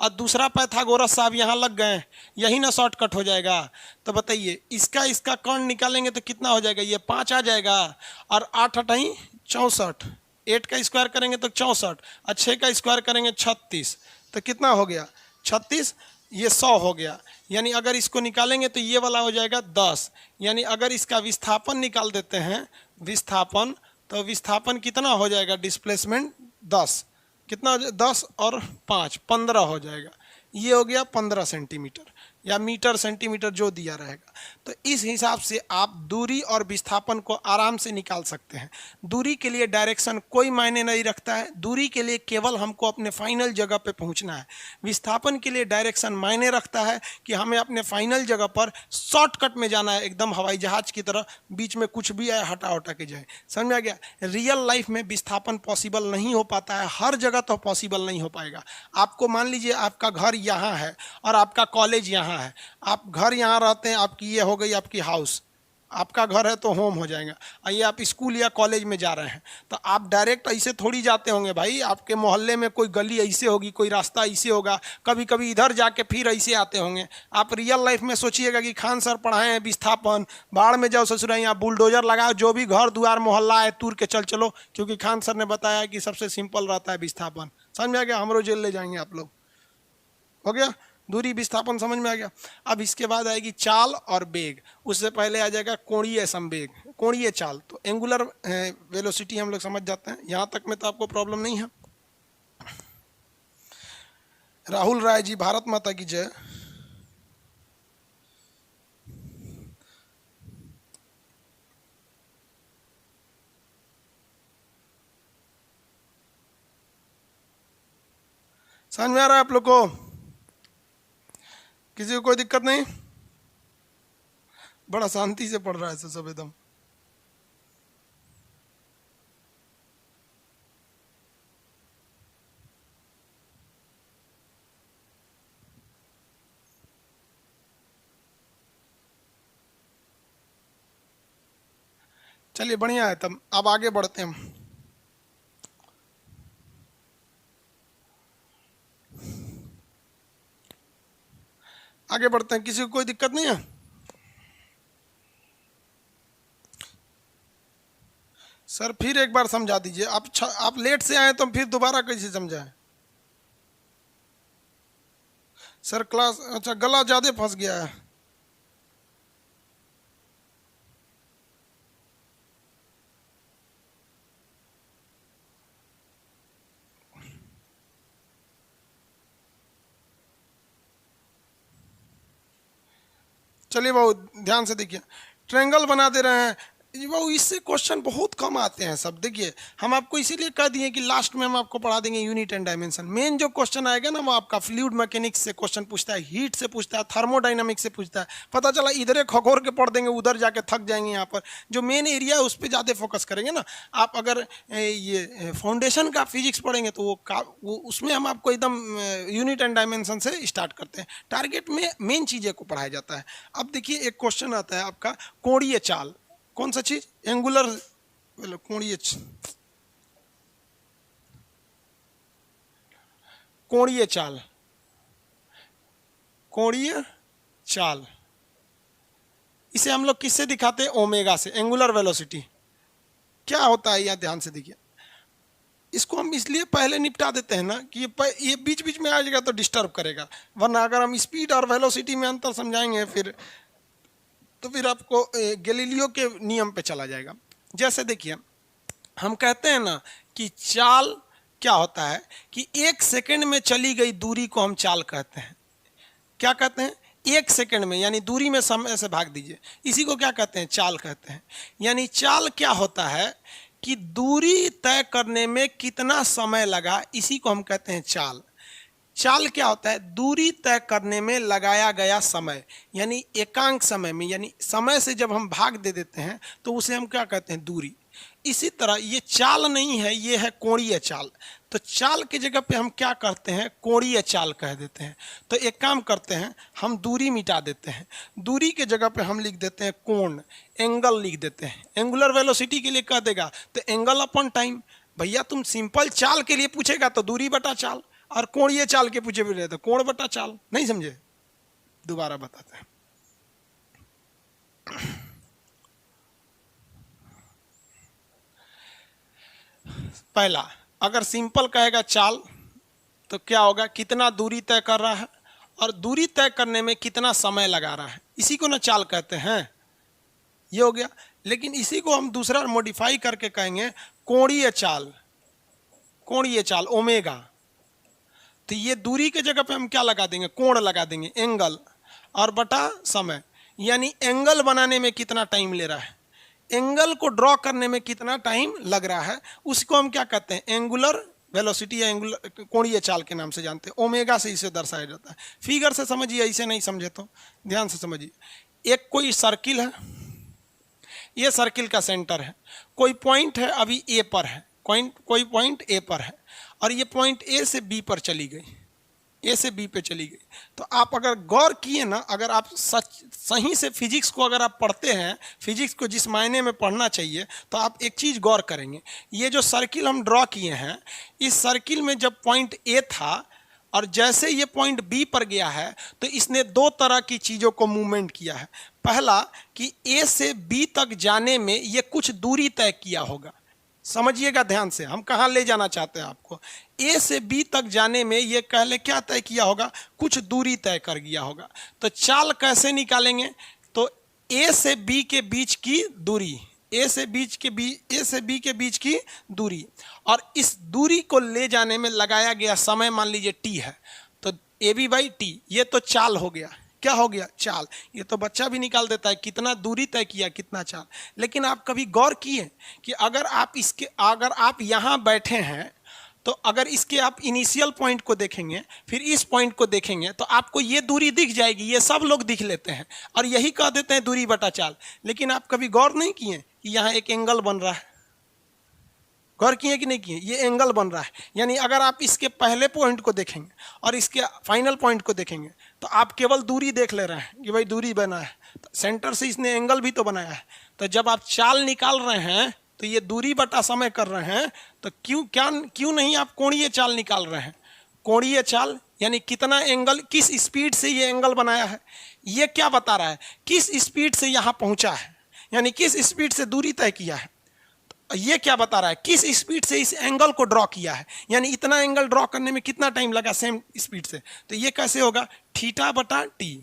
और दूसरा पाइथागोरस साहब यहाँ लग गए, यही ना शॉर्टकट हो जाएगा। तो बताइए, इसका कर्ण निकालेंगे तो कितना हो जाएगा, ये 5 आ जाएगा, और 8 8 64, 8 का स्क्वायर करेंगे तो 64, और 6 का स्क्वायर करेंगे 36, तो कितना हो गया 36, ये 100 हो गया। यानी अगर इसको निकालेंगे तो ये वाला हो जाएगा 10। यानी अगर इसका विस्थापन निकाल देते हैं, विस्थापन, तो विस्थापन कितना हो जाएगा, डिस्प्लेसमेंट 10, कितना 10 और 5 15 हो जाएगा। ये हो गया 15 सेंटीमीटर या मीटर सेंटीमीटर जो दिया रहेगा। तो इस हिसाब से आप दूरी और विस्थापन को आराम से निकाल सकते हैं। दूरी के लिए डायरेक्शन कोई मायने नहीं रखता है, दूरी के लिए केवल हमको अपने फाइनल जगह पे पहुंचना है। विस्थापन के लिए डायरेक्शन मायने रखता है कि हमें अपने फाइनल जगह पर शॉर्टकट में जाना है, एकदम हवाई जहाज की तरह, बीच में कुछ भी आए हटा उटा के जाए। समझ में आ गया। रियल लाइफ में विस्थापन पॉसिबल नहीं हो पाता है, हर जगह तो पॉसिबल नहीं हो पाएगा। आपको मान लीजिए आपका घर यहाँ है और आपका कॉलेज यहाँ है, आप घर यहाँ रहते हैं, आपकी ये हो गई आपकी हाउस, आपका घर है तो होम हो जाएगा। आइए आप स्कूल या कॉलेज में जा रहे हैं तो आप डायरेक्ट ऐसे थोड़ी जाते होंगे भाई, आपके मोहल्ले में कोई गली ऐसे होगी, कोई रास्ता ऐसे होगा, कभी कभी इधर जाके फिर ऐसे आते होंगे। आप रियल लाइफ में सोचिएगा कि खान सर पढ़ाए हैं विस्थापन, बाढ़ में जाओ ससुरा, यहाँ बुलडोजर लगाओ, जो भी घर द्वार मोहल्ला है तूर के चल चलो, क्योंकि खान सर ने बताया कि सबसे सिंपल रहता है विस्थापन। समझ में आ गया, हमरो जेल ले जाएंगे आप लोग। हो गया। दूरी विस्थापन समझ में आ गया। अब इसके बाद आएगी चाल और वेग, उससे पहले आ जाएगा कोणीय संवेग, कोणीय चाल। तो एंगुलर वेलोसिटी हम लोग समझ जाते हैं, यहाँ तक में तो आपको प्रॉब्लम नहीं है। राहुल राय जी, भारत माता की जय। समझ में आ रहा है आप लोग को? किसी को कोई दिक्कत नहीं? बड़ा शांति से पढ़ रहा है सब एकदम। चलिए बढ़िया है, तब अब आगे बढ़ते हैं हम। आगे बढ़ते हैं, किसी को कोई दिक्कत नहीं है? सर फिर एक बार समझा दीजिए। आप लेट से आए तो फिर दोबारा कैसे समझाएं? सर क्लास, अच्छा गला ज्यादा फंस गया है। चलिए बाबू ध्यान से देखिए, ट्रायंगल बना दे रहे हैं बाबू, इससे क्वेश्चन बहुत कम आते हैं सब। देखिए हम आपको इसीलिए कह दिए कि लास्ट में हम आपको पढ़ा देंगे यूनिट एंड डायमेंशन। मेन जो क्वेश्चन आएगा ना वो आपका फ्लूइड मैकेनिक्स से क्वेश्चन पूछता है, हीट से पूछता है, थर्मोडाइनमिक्स से पूछता है। पता चला इधर खगोर के पढ़ देंगे, उधर जाके थक जाएंगे। यहाँ पर जो मेन एरिया है उस पर ज़्यादा फोकस करेंगे ना। आप अगर ये फाउंडेशन का फिजिक्स पढ़ेंगे तो वो उसमें हम आपको एकदम यूनिट एंड डायमेंशन से स्टार्ट करते हैं। टारगेट में मेन चीज़ें को पढ़ाया जाता है। अब देखिए एक क्वेश्चन आता है आपका कोणीय चाल। कौन सा चीज? एंगुलर कोणीय, कोणीय चाल, कोणीय चाल। इसे हम लोग किससे दिखाते हैं? ओमेगा से, एंगुलर वेलोसिटी। क्या होता है यह ध्यान से देखिए। इसको हम इसलिए पहले निपटा देते हैं ना कि ये बीच बीच में आ जाएगा तो डिस्टर्ब करेगा, वरना अगर हम स्पीड और वेलोसिटी में अंतर समझाएंगे फिर आपको गैलीलियो के नियम पे चला जाएगा। जैसे देखिए हम कहते हैं ना कि चाल क्या होता है कि 1 सेकंड में चली गई दूरी को हम चाल कहते हैं। क्या कहते हैं? 1 सेकंड में, यानी दूरी में समय से भाग दीजिए, इसी को क्या कहते हैं? चाल कहते हैं। यानी चाल क्या होता है कि दूरी तय करने में कितना समय लगा, इसी को हम कहते हैं चाल। चाल क्या होता है? दूरी तय करने में लगाया गया समय, यानी एकांक समय में, यानी समय से जब हम भाग दे देते हैं तो उसे हम क्या कहते हैं? दूरी। इसी तरह ये चाल नहीं है, ये है कोणीय चाल। तो चाल की जगह पे हम क्या करते हैं? कोणीय चाल कह देते हैं। तो एक काम करते हैं, हम दूरी मिटा देते हैं, दूरी के जगह पे हम लिख देते हैं कोण, एंगल लिख देते हैं। एंगुलर वेलोसिटी के लिए कह देगा तो एंगल अपॉन टाइम। भैया तुम सिंपल चाल के लिए पूछेगा तो दूरी बटा चाल, और कोणीय चाल के पूछे भी रहे तो कोण बटा चाल। नहीं समझे? दोबारा बताते हैं। पहला, अगर सिंपल कहेगा चाल तो क्या होगा? कितना दूरी तय कर रहा है और दूरी तय करने में कितना समय लगा रहा है, इसी को ना चाल कहते हैं। ये हो गया। लेकिन इसी को हम दूसरा मॉडिफाई करके कहेंगे कोणीय चाल, कोणीय चाल ओमेगा। तो ये दूरी के जगह पे हम क्या लगा देंगे? कोण लगा देंगे, एंगल, और बटा समय। यानी एंगल बनाने में कितना टाइम ले रहा है, एंगल को ड्रॉ करने में कितना टाइम लग रहा है, उसको हम क्या कहते हैं? एंगुलर वेलोसिटी या एंगुलर कोणीय चाल के नाम से जानते हैं। ओमेगा से इसे दर्शाया जाता है। फिगर से समझिए, ऐसे नहीं समझे तो ध्यान से समझिए। एक कोई सर्किल है, ये सर्किल का सेंटर है, कोई पॉइंट है अभी ए पर है, कोई पॉइंट ए पर है, और ये पॉइंट ए से बी पर चली गई, ए से बी पे चली गई। तो आप अगर गौर किए ना, अगर आप सही से फिजिक्स को अगर आप पढ़ते हैं, फिजिक्स को जिस मायने में पढ़ना चाहिए, तो आप एक चीज़ गौर करेंगे। ये जो सर्किल हम ड्रॉ किए हैं, इस सर्किल में जब पॉइंट ए था और जैसे ये पॉइंट बी पर गया है तो इसने दो तरह की चीज़ों को मूवमेंट किया है। पहला कि ए से बी तक जाने में ये कुछ दूरी तय किया होगा, समझिएगा ध्यान से, हम कहाँ ले जाना चाहते हैं आपको। ए से बी तक जाने में ये कह ले क्या तय किया होगा, कुछ दूरी तय कर गया होगा। तो चाल कैसे निकालेंगे, तो ए से बी के बीच की दूरी, ए से बी के बीच की दूरी, और इस दूरी को ले जाने में लगाया गया समय मान लीजिए टी है, तो ए बी बाई टी, ये तो चाल हो गया। क्या हो गया, चाल। ये तो बच्चा भी निकाल देता है कितना दूरी तय किया, कितना चाल। लेकिन आप कभी गौर किए कि अगर आप यहाँ बैठे हैं, तो अगर इसके आप इनिशियल पॉइंट को देखेंगे, फिर इस पॉइंट को देखेंगे, तो आपको ये दूरी दिख जाएगी। ये सब लोग दिख लेते हैं और यही कह देते हैं दूरी बटा चाल। लेकिन आप कभी गौर नहीं किए कि यहाँ एक एंगल बन रहा है, गौर किए कि नहीं किए, ये एंगल बन रहा है। यानी अगर आप इसके पहले पॉइंट को देखेंगे और इसके फाइनल पॉइंट को देखेंगे, तो आप केवल दूरी देख ले रहे हैं कि भाई दूरी बना है, तो सेंटर से इसने एंगल भी तो बनाया है। तो जब आप चाल निकाल रहे हैं तो ये दूरी बटा समय कर रहे हैं, तो क्यों नहीं आप कोणीय चाल निकाल रहे हैं। कोणीय चाल यानी कितना एंगल, किस स्पीड से ये एंगल बनाया है, ये क्या बता रहा है, किस स्पीड से यहाँ पहुँचा है, यानी किस स्पीड से दूरी तय किया है। ये क्या बता रहा है, किस स्पीड से इस एंगल को ड्रॉ किया है, यानी इतना एंगल ड्रॉ करने में कितना टाइम लगा सेम स्पीड से। तो ये कैसे होगा, थीटा बटा टी,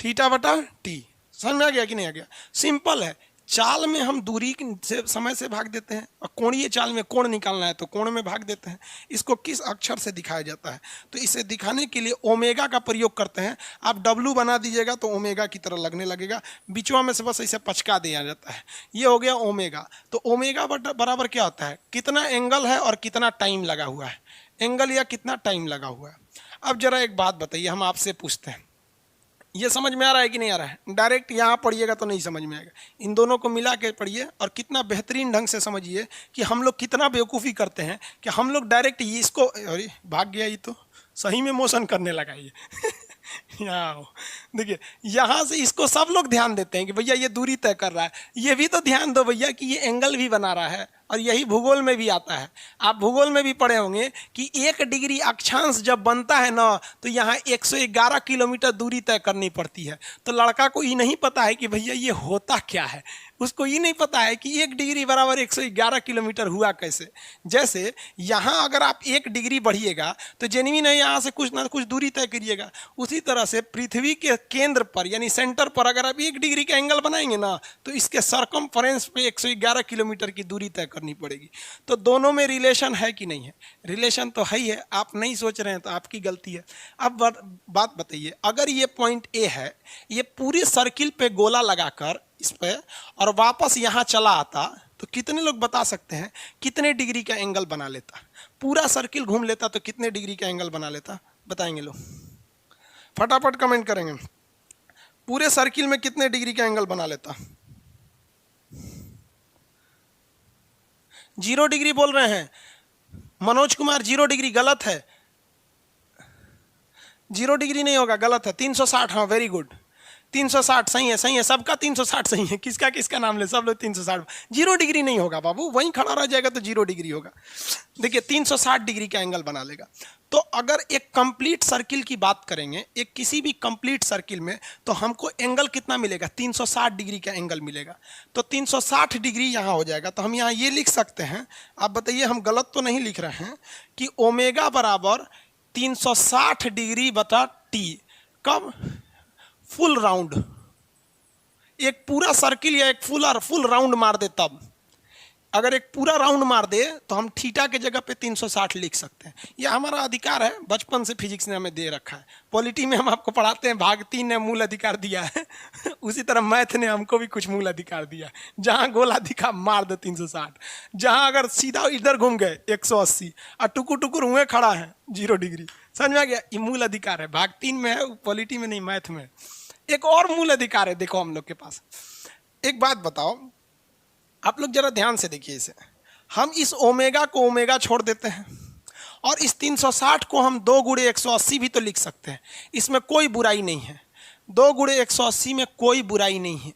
थीटा बटा टी। समझ में आ गया कि नहीं आ गया, सिंपल है। चाल में हम दूरी से समय से भाग देते हैं, और कोणीय चाल में कोण निकालना है तो कोण में भाग देते हैं। इसको किस अक्षर से दिखाया जाता है, तो इसे दिखाने के लिए ओमेगा का प्रयोग करते हैं। आप डब्लू बना दीजिएगा तो ओमेगा की तरह लगने लगेगा, बीचवा में से बस इसे पचका दिया जाता है, ये हो गया ओमेगा। तो ओमेगा बराबर क्या होता है, कितना एंगल है और कितना टाइम लगा हुआ है, एंगल या कितना टाइम लगा हुआ है। अब जरा एक बात बताइए, हम आपसे पूछते हैं, ये समझ में आ रहा है कि नहीं आ रहा है। डायरेक्ट यहाँ पढ़िएगा तो नहीं समझ में आएगा, इन दोनों को मिला के पढ़िए और कितना बेहतरीन ढंग से समझिए कि हम लोग कितना बेवकूफ़ी करते हैं कि हम लोग डायरेक्ट इसको, अरे भाग गया, ये तो सही में मोशन करने लगा ये यहाँ देखिए, यहाँ से इसको सब लोग ध्यान देते हैं कि भैया ये दूरी तय कर रहा है। ये भी तो ध्यान दो भैया कि ये एंगल भी बना रहा है, और यही भूगोल में भी आता है। आप भूगोल में भी पढ़े होंगे कि 1 डिग्री अक्षांश जब बनता है ना, तो यहाँ 111 किलोमीटर दूरी तय करनी पड़ती है। तो लड़का को ये नहीं पता है कि भैया ये होता क्या है, उसको ये नहीं पता है कि 1 डिग्री बराबर 111 किलोमीटर हुआ कैसे। जैसे यहाँ अगर आप 1 डिग्री बढ़िएगा तो जेन्युइन है, यहाँ से कुछ ना कुछ दूरी तय करिएगा। उसी तरह से पृथ्वी के केंद्र पर यानी सेंटर पर अगर आप 1 डिग्री का एंगल बनाएंगे ना, तो इसके सरकमफ्रेंस पे 111 किलोमीटर की दूरी तय करनी पड़ेगी। तो दोनों में रिलेशन है कि नहीं है, रिलेशन तो है ही है। आप नहीं सोच रहे हैं तो आपकी गलती है। अब बात बताइए, अगर ये पॉइंट ए है, ये पूरे सर्किल पे गोला लगाकर इस पे और वापस यहाँ चला आता, तो कितने लोग बता सकते हैं कितने डिग्री का एंगल बना लेता, पूरा सर्किल घूम लेता तो कितने डिग्री का एंगल बना लेता, बताएंगे लोग, फटाफट कमेंट करेंगे। पूरे सर्किल में कितने डिग्री का एंगल बना लेता। 0 डिग्री बोल रहे हैं मनोज कुमार, 0 डिग्री गलत है, 0 डिग्री नहीं होगा, गलत है, 360। हाँ वेरी गुड, 360 सही है, सही है, सबका 360 सही है। किसका किसका नाम ले, सब लोग 360। 0 डिग्री नहीं होगा बाबू, वहीं खड़ा रह जाएगा तो 0 डिग्री होगा। देखिए 360 डिग्री का एंगल बना लेगा। तो अगर एक कंप्लीट सर्किल की बात करेंगे, एक किसी भी कंप्लीट सर्किल में, तो हमको एंगल कितना मिलेगा, 360 डिग्री का एंगल मिलेगा। तो 360 डिग्री यहाँ हो जाएगा। तो हम यहाँ ये लिख सकते हैं, आप बताइए हम गलत तो नहीं लिख रहे हैं, कि ओमेगा बराबर 360 डिग्री बटा टी। कब, फुल राउंड, एक पूरा सर्किल या एक फुल राउंड मार दे तब। अगर एक पूरा राउंड मार दे तो हम थीटा के जगह पे 360 लिख सकते हैं। यह हमारा अधिकार है, बचपन से फिजिक्स ने हमें दे रखा है। पॉलिटी में हम आपको पढ़ाते हैं, भाग 3 ने मूल अधिकार दिया है उसी तरह मैथ ने हमको भी कुछ मूल अधिकार दिया है। जहाँ गोला दिखा मार दे 360, जहाँ अगर सीधा इधर घूम गए 180 और टुकुर टुकुर हुए खड़ा है 0 डिग्री। समझ में आ गया, ये मूल अधिकार है, भाग 3 में है, पॉलिटी में नहीं, मैथ में। एक और मूल अधिकार है देखो हम लोग के पास। एक बात बताओ, आप लोग जरा ध्यान से देखिए इसे, हम इस ओमेगा को ओमेगा छोड़ देते हैं और इस 360 को हम 2 गुणे 180 भी तो लिख सकते हैं, इसमें कोई बुराई नहीं है। 2 गुणे 180 में कोई बुराई नहीं है।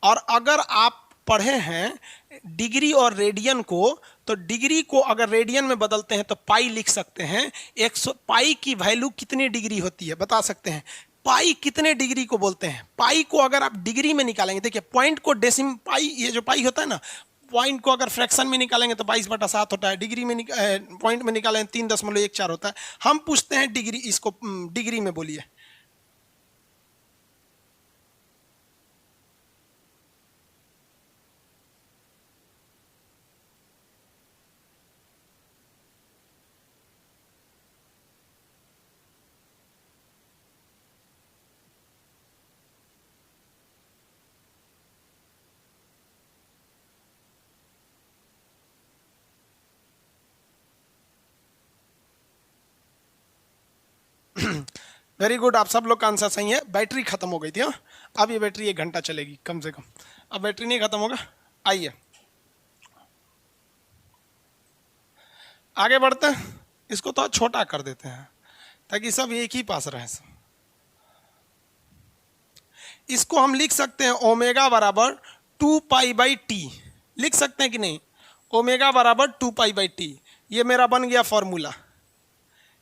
और अगर आप पढ़े हैं डिग्री और रेडियन को, तो डिग्री को अगर रेडियन में बदलते हैं तो पाई लिख सकते हैं। 100 पाई की वैल्यू कितनी डिग्री होती है बता सकते हैं, पाई कितने डिग्री को बोलते हैं। पाई को अगर आप डिग्री में निकालेंगे, देखिए पॉइंट को डेसिम पाई, ये जो पाई होता है ना, पॉइंट को अगर फ्रैक्शन में निकालेंगे तो 22/7 होता है, डिग्री में पॉइंट में निकालेंगे 3.14 होता है। हम पूछते हैं डिग्री, इसको डिग्री में बोलिए। वेरी गुड, आप सब लोग का आंसर सही है। बैटरी खत्म हो गई थी। हाँ, अब ये बैटरी 1 घंटा चलेगी कम से कम। अब बैटरी नहीं खत्म होगा। आइए आगे बढ़ते हैं, इसको तो छोटा कर देते हैं ताकि सब एक ही पास रहे। इसको हम लिख सकते हैं ओमेगा बराबर 2π/t, लिख सकते हैं कि नहीं? ओमेगा बराबर 2π/t, ये मेरा बन गया फॉर्मूला।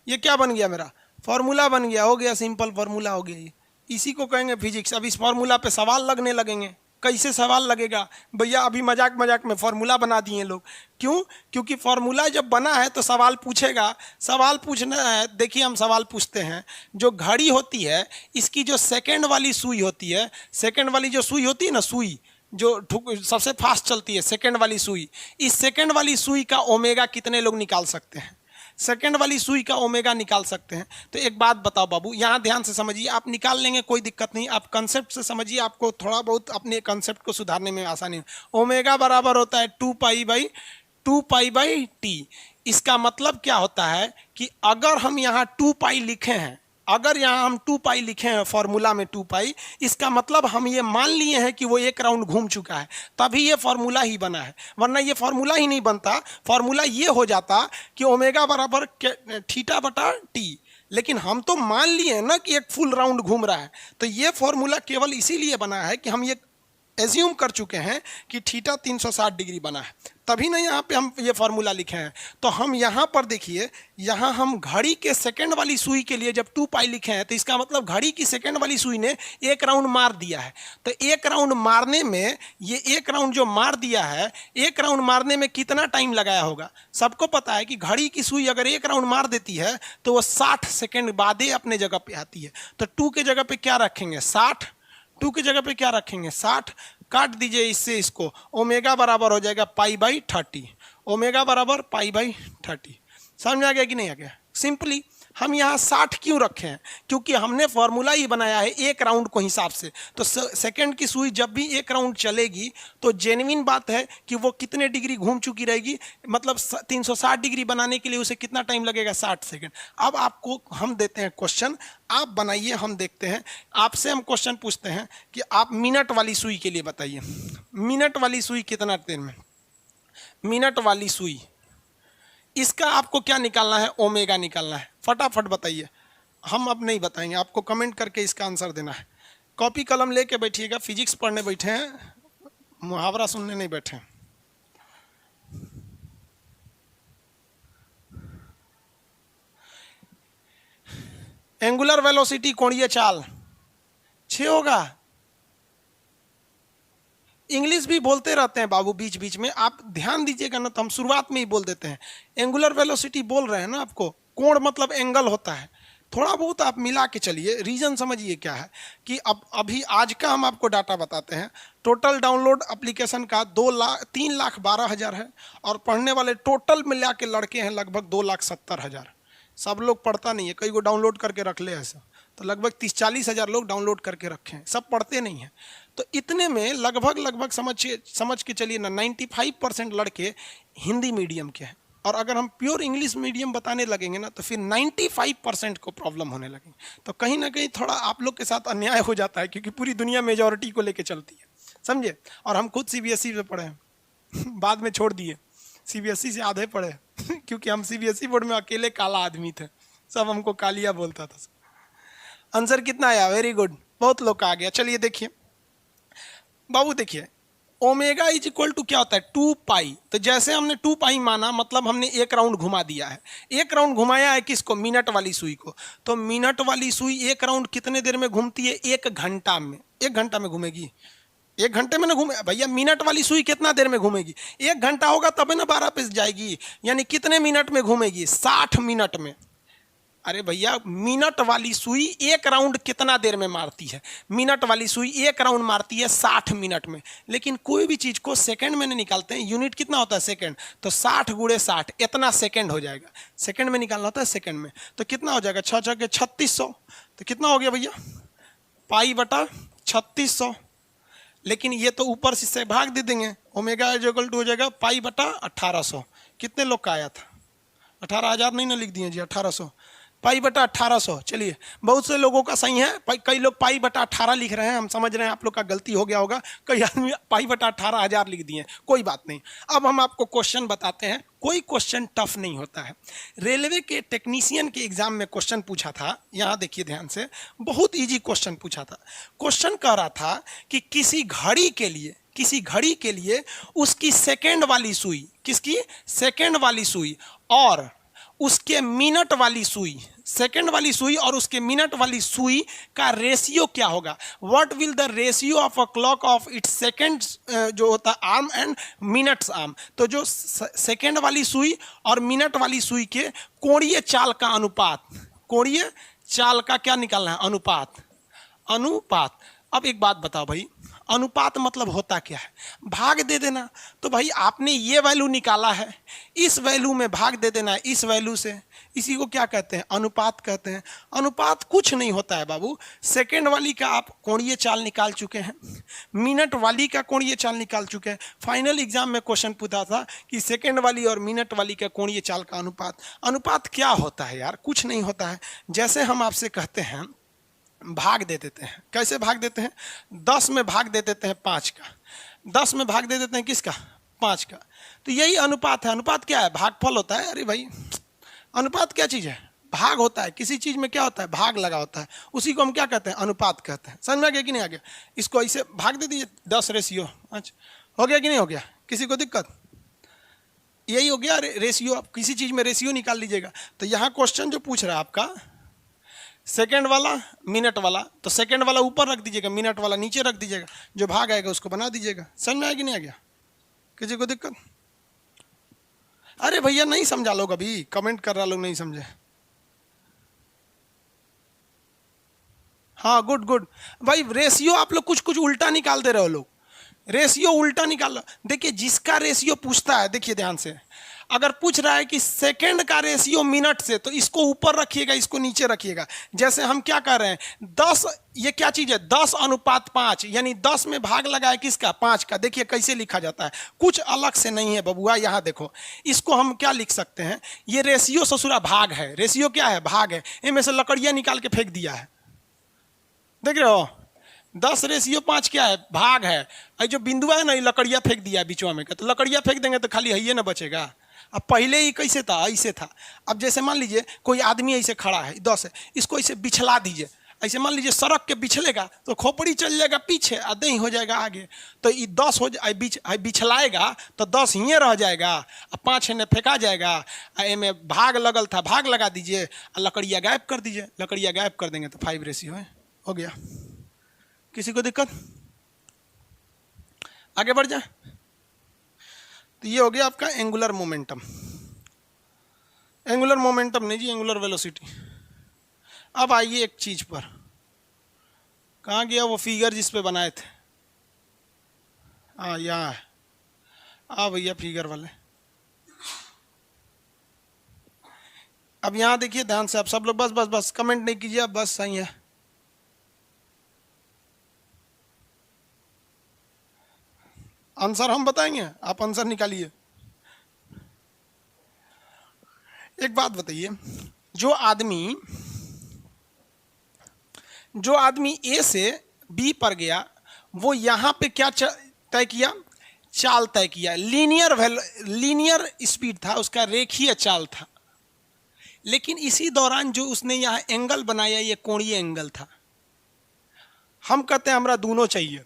ये क्या बन गया? मेरा फॉर्मूला बन गया, हो गया सिंपल फॉर्मूला हो गया ये। इसी को कहेंगे फिजिक्स। अब इस फॉर्मूला पे सवाल लगने लगेंगे। कैसे सवाल लगेगा भैया? अभी मजाक मजाक में फॉर्मूला बना दिए लोग। क्यों? क्योंकि फॉर्मूला जब बना है तो सवाल पूछेगा। सवाल पूछना है, देखिए हम सवाल पूछते हैं। जो घड़ी होती है, इसकी जो सेकंड वाली सुई होती है, सेकंड वाली जो सुई होती है ना, सुई जो सबसे फास्ट चलती है, सेकंड वाली सुई, इस सेकंड वाली सुई का ओमेगा कितने लोग निकाल सकते हैं? सेकंड वाली सुई का ओमेगा निकाल सकते हैं। तो एक बात बताओ बाबू, यहाँ ध्यान से समझिए, आप निकाल लेंगे कोई दिक्कत नहीं, आप कंसेप्ट से समझिए, आपको थोड़ा बहुत अपने कंसेप्ट को सुधारने में आसानी हो। ओमेगा बराबर होता है 2π/t। इसका मतलब क्या होता है कि अगर हम यहाँ 2π लिखे हैं, अगर यहाँ हम 2π लिखे हैं फॉर्मूला में 2π, इसका मतलब हम ये मान लिए हैं कि वो 1 राउंड घूम चुका है, तभी ये फॉर्मूला ही बना है। वरना ये फॉर्मूला ही नहीं बनता। फॉर्मूला ये हो जाता कि ओमेगा बराबर θ/t, लेकिन हम तो मान लिए ना कि एक फुल राउंड घूम रहा है। तो ये फॉर्मूला केवल इसीलिए बना है कि हम ये एज्यूम कर चुके हैं कि थीटा 360 डिग्री बना है, तभी ना यहाँ पे हम ये फॉर्मूला लिखे हैं। तो हम यहाँ पर देखिए, यहाँ हम घड़ी के सेकंड वाली सुई के लिए जब 2π लिखे हैं, तो इसका मतलब घड़ी की सेकंड वाली सुई ने 1 राउंड मार दिया है। तो 1 राउंड मारने में, ये 1 राउंड जो मार दिया है, 1 राउंड मारने में कितना टाइम लगाया होगा? सबको पता है कि घड़ी की सुई अगर 1 राउंड मार देती है तो वो 60 सेकेंड बाद ही अपने जगह पे आती है। तो 2 के जगह पे क्या रखेंगे? 60। 2 की जगह पे क्या रखेंगे? 60। काट दीजिए इससे इसको, ओमेगा बराबर हो जाएगा π/30। ओमेगा बराबर π/30। समझ में आ गया कि नहीं आ गया? सिंपली हम यहाँ 60 क्यों रखे हैं? क्योंकि हमने फॉर्मूला ही बनाया है 1 राउंड को हिसाब से। तो सेकंड की सुई जब भी 1 राउंड चलेगी तो जेन्युइन बात है कि वो कितने डिग्री घूम चुकी रहेगी, मतलब 360 डिग्री बनाने के लिए उसे कितना टाइम लगेगा? 60 सेकंड। अब आपको हम देते हैं क्वेश्चन, आप बनाइए, हम देखते हैं। आपसे हम क्वेश्चन पूछते हैं कि आप मिनट वाली सुई के लिए बताइए, मिनट वाली सुई कितना देर में? मिनट वाली सुई, इसका आपको क्या निकालना है? ओमेगा निकालना है। फटाफट बताइए, हम अब नहीं बताएंगे, आपको कमेंट करके इसका आंसर देना है। कॉपी कलम लेके बैठिएगा, फिजिक्स पढ़ने बैठे हैं, मुहावरा सुनने नहीं बैठे हैं। एंगुलर वेलोसिटी, कोणीय चाल 6 होगा। इंग्लिश भी बोलते रहते हैं बाबू बीच बीच में, आप ध्यान दीजिएगा ना, तो हम शुरुआत में ही बोल देते हैं। एंगुलर वेलोसिटी बोल रहे हैं ना आपको, कोण मतलब एंगल होता है। थोड़ा बहुत आप मिला के चलिए, रीजन समझिए क्या है कि अब अभी आज का हम आपको डाटा बताते हैं। टोटल डाउनलोड एप्लीकेशन का 3,12,000 है, और पढ़ने वाले टोटल मिला के लड़के हैं लगभग 2,70,000। सब लोग पढ़ता नहीं है, कई को डाउनलोड करके रख ले ऐसा, तो लगभग 30-40 हज़ार लोग डाउनलोड करके रखे हैं, सब पढ़ते नहीं हैं। तो इतने में लगभग समझ के चलिए ना 95% लड़के हिंदी मीडियम के हैं, और अगर हम प्योर इंग्लिश मीडियम बताने लगेंगे ना तो फिर 95% को प्रॉब्लम होने लगेंगे। तो कहीं ना कहीं थोड़ा आप लोग के साथ अन्याय हो जाता है, क्योंकि पूरी दुनिया मेजॉरिटी को लेके चलती है, समझे। और हम खुद CBSE में पढ़े हैं बाद में छोड़ दिए, CBSE से आधे पढ़े क्योंकि हम CBSE बोर्ड में अकेले काला आदमी थे, सब हमको कालिया बोलता था। आंसर कितना आया? वेरी गुड, बहुत लोग का आ गया। चलिए देखिए बाबू, देखिए ओमेगा इज इक्वल टू क्या होता है? 2π। तो जैसे हमने 2π माना, मतलब हमने 1 राउंड घुमा दिया है। 1 राउंड घुमाया है किसको? मिनट वाली सुई को। तो मिनट वाली सुई 1 राउंड कितने देर में घूमती है? 1 घंटा में। 1 घंटा में घूमेगी, 1 घंटे में ना घूमे भैया, मिनट वाली सुई कितना देर में घूमेगी? 1 घंटा होगा तब ना 12 पे जाएगी, यानी कितने मिनट में घूमेगी? 60 मिनट में। अरे भैया मिनट वाली सुई 1 राउंड कितना देर में मारती है? मिनट वाली सुई 1 राउंड मारती है 60 मिनट में। लेकिन कोई भी चीज को सेकंड में नहीं निकालते हैं, यूनिट कितना होता है? सेकंड। तो 60 गुणे 60 इतना सेकंड हो जाएगा। सेकंड में निकालना होता है सेकंड में, तो कितना हो जाएगा? 6 के 3600, तो कितना हो गया भैया? पाई बटा 3600। लेकिन ये तो ऊपर से भाग दे देंगे, ओमेगा इक्वल टू हो जाएगा पाई बटा 1800। कितने लोग का आया था? 18,000 नहीं ना लिख दिए जी, 1800 पाई बटा 1800। चलिए बहुत से लोगों का सही है, कई लोग पाई बटा 18 लिख रहे हैं, हम समझ रहे हैं आप लोग का गलती हो गया होगा, कई आदमी पाई बटा 18,000 लिख दिए, कोई बात नहीं। अब हम आपको क्वेश्चन बताते हैं, कोई क्वेश्चन टफ नहीं होता है। रेलवे के टेक्नीशियन के एग्जाम में क्वेश्चन पूछा था, यहाँ देखिए ध्यान से, बहुत ईजी क्वेश्चन पूछा था। क्वेश्चन कह रहा था कि किसी घड़ी के लिए उसकी सेकेंड वाली सुई, किसकी? सेकेंड वाली सुई और उसके मिनट वाली सुई, सेकेंड वाली सुई और उसके मिनट वाली सुई का रेशियो क्या होगा? What will the ratio of a clock of its second, जो होता है आर्म एंड मिनट्स आर्म। तो जो सेकेंड वाली सुई और मिनट वाली सुई के कोणीय चाल का अनुपात, कोणीय चाल का क्या निकालना है? अनुपात। अनुपात। अब एक बात बताओ भाई, अनुपात मतलब होता क्या है? भाग दे देना। तो भाई आपने ये वैल्यू निकाला है, इस वैल्यू में भाग दे देना है इस वैल्यू से, इसी को क्या कहते हैं? अनुपात कहते हैं। अनुपात कुछ नहीं होता है बाबू, सेकंड वाली का आप कोणीय चाल निकाल चुके हैं, मिनट वाली का कोणीय चाल निकाल चुके हैं। फाइनल एग्जाम में क्वेश्चन पूछा था कि सेकंड वाली और मिनट वाली का कोणीय चाल का अनुपात। अनुपात क्या होता है यार? कुछ नहीं होता है। जैसे हम आपसे कहते हैं भाग दे देते हैं, कैसे भाग देते हैं? 10 में भाग दे देते हैं 5 का, 10 में भाग दे देते हैं किसका? 5 का। तो यही अनुपात है। अनुपात क्या है? भागफल होता है। अरे भाई अनुपात क्या चीज़ है? भाग होता है। किसी चीज़ में क्या होता है? भाग लगा होता है, उसी को हम क्या कहते हैं? अनुपात कहते हैं। समझ में आ गया कि नहीं आ गया? इसको ऐसे भाग दे दीजिए 10 रेशियो। अच्छा हो गया कि नहीं हो गया? किसी को दिक्कत? यही हो गया रेशियो। आप किसी चीज़ में रेशियो निकाल लीजिएगा। तो यहाँ क्वेश्चन जो पूछ रहा है आपका सेकंड वाला मिनट वाला, तो सेकंड वाला ऊपर रख दीजिएगा, मिनट वाला नीचे रख दीजिएगा, जो भाग आएगा उसको बना दीजिएगा। समझ में आया कि नहीं आ गया? किसी को दिक्कत? अरे भैया नहीं समझा लोग, अभी कमेंट कर रहा लोग नहीं समझे। हाँ गुड गुड भाई। रेशियो आप लोग कुछ कुछ उल्टा निकाल दे रहे हो लोग, रेशियो उल्टा निकाल लो। देखिए जिसका रेशियो पूछता है, देखिए ध्यान से, अगर पूछ रहा है कि सेकंड का रेशियो मिनट से, तो इसको ऊपर रखिएगा, इसको नीचे रखिएगा। जैसे हम क्या कर रहे हैं 10, ये क्या चीज है? 10 अनुपात 5, यानी 10 में भाग लगा है किसका? 5 का। देखिए कैसे लिखा जाता है, कुछ अलग से नहीं है बबुआ। यहाँ देखो, इसको हम क्या लिख सकते हैं? ये रेशियो ससुरा भाग है। रेशियो क्या है? भाग है। इनमें से लकड़ियां निकाल के फेंक दिया है, देख रहे हो? 10 रेशियो 5 क्या है? भाग है। ये जो बिंदु है ना, ये लकड़ियां फेंक दिया है बीचवा में का, तो लकड़ियां फेंक देंगे तो खाली है ना बचेगा। अब पहले ही कैसे था? ऐसे था। अब जैसे मान लीजिए कोई आदमी ऐसे खड़ा है, 10 है, इसको ऐसे बिछला दीजिए, ऐसे मान लीजिए सड़क के बिछलेगा तो खोपड़ी चल जाएगा पीछे, आधे ही हो जाएगा आगे। तो ये 10 हो जाए, बिछलाएगा तो 10 ही रह जाएगा, और 5 ने फेंका जाएगा। में भाग लगल था, भाग लगा दीजिए, और लकड़ियाँ गायब कर दीजिए। लकड़ियाँ गायब कर देंगे तो 5 रेशियो है, हो गया। किसी को दिक्कत? आगे बढ़ जाए। तो ये हो गया आपका एंगुलर मोमेंटम। एंगुलर मोमेंटम नहीं जी, एंगुलर वेलोसिटी। अब आइए एक चीज पर, कहाँ गया वो फिगर जिस पे बनाए थे? हाँ यहाँ है। हाँ भैया फिगर वाले। अब यहाँ देखिए ध्यान से, आप सब लोग बस बस बस कमेंट नहीं कीजिए, आप बस सही है। आंसर हम बताएंगे, आप आंसर निकालिए। एक बात बताइए, जो आदमी ए से बी पर गया, वो यहां पे क्या तय किया? चाल तय किया। लीनियर स्पीड था उसका, रेखीय चाल था। लेकिन इसी दौरान जो उसने यहाँ एंगल बनाया, ये कोणीय एंगल था। हम कहते हैं हमरा दोनों चाहिए,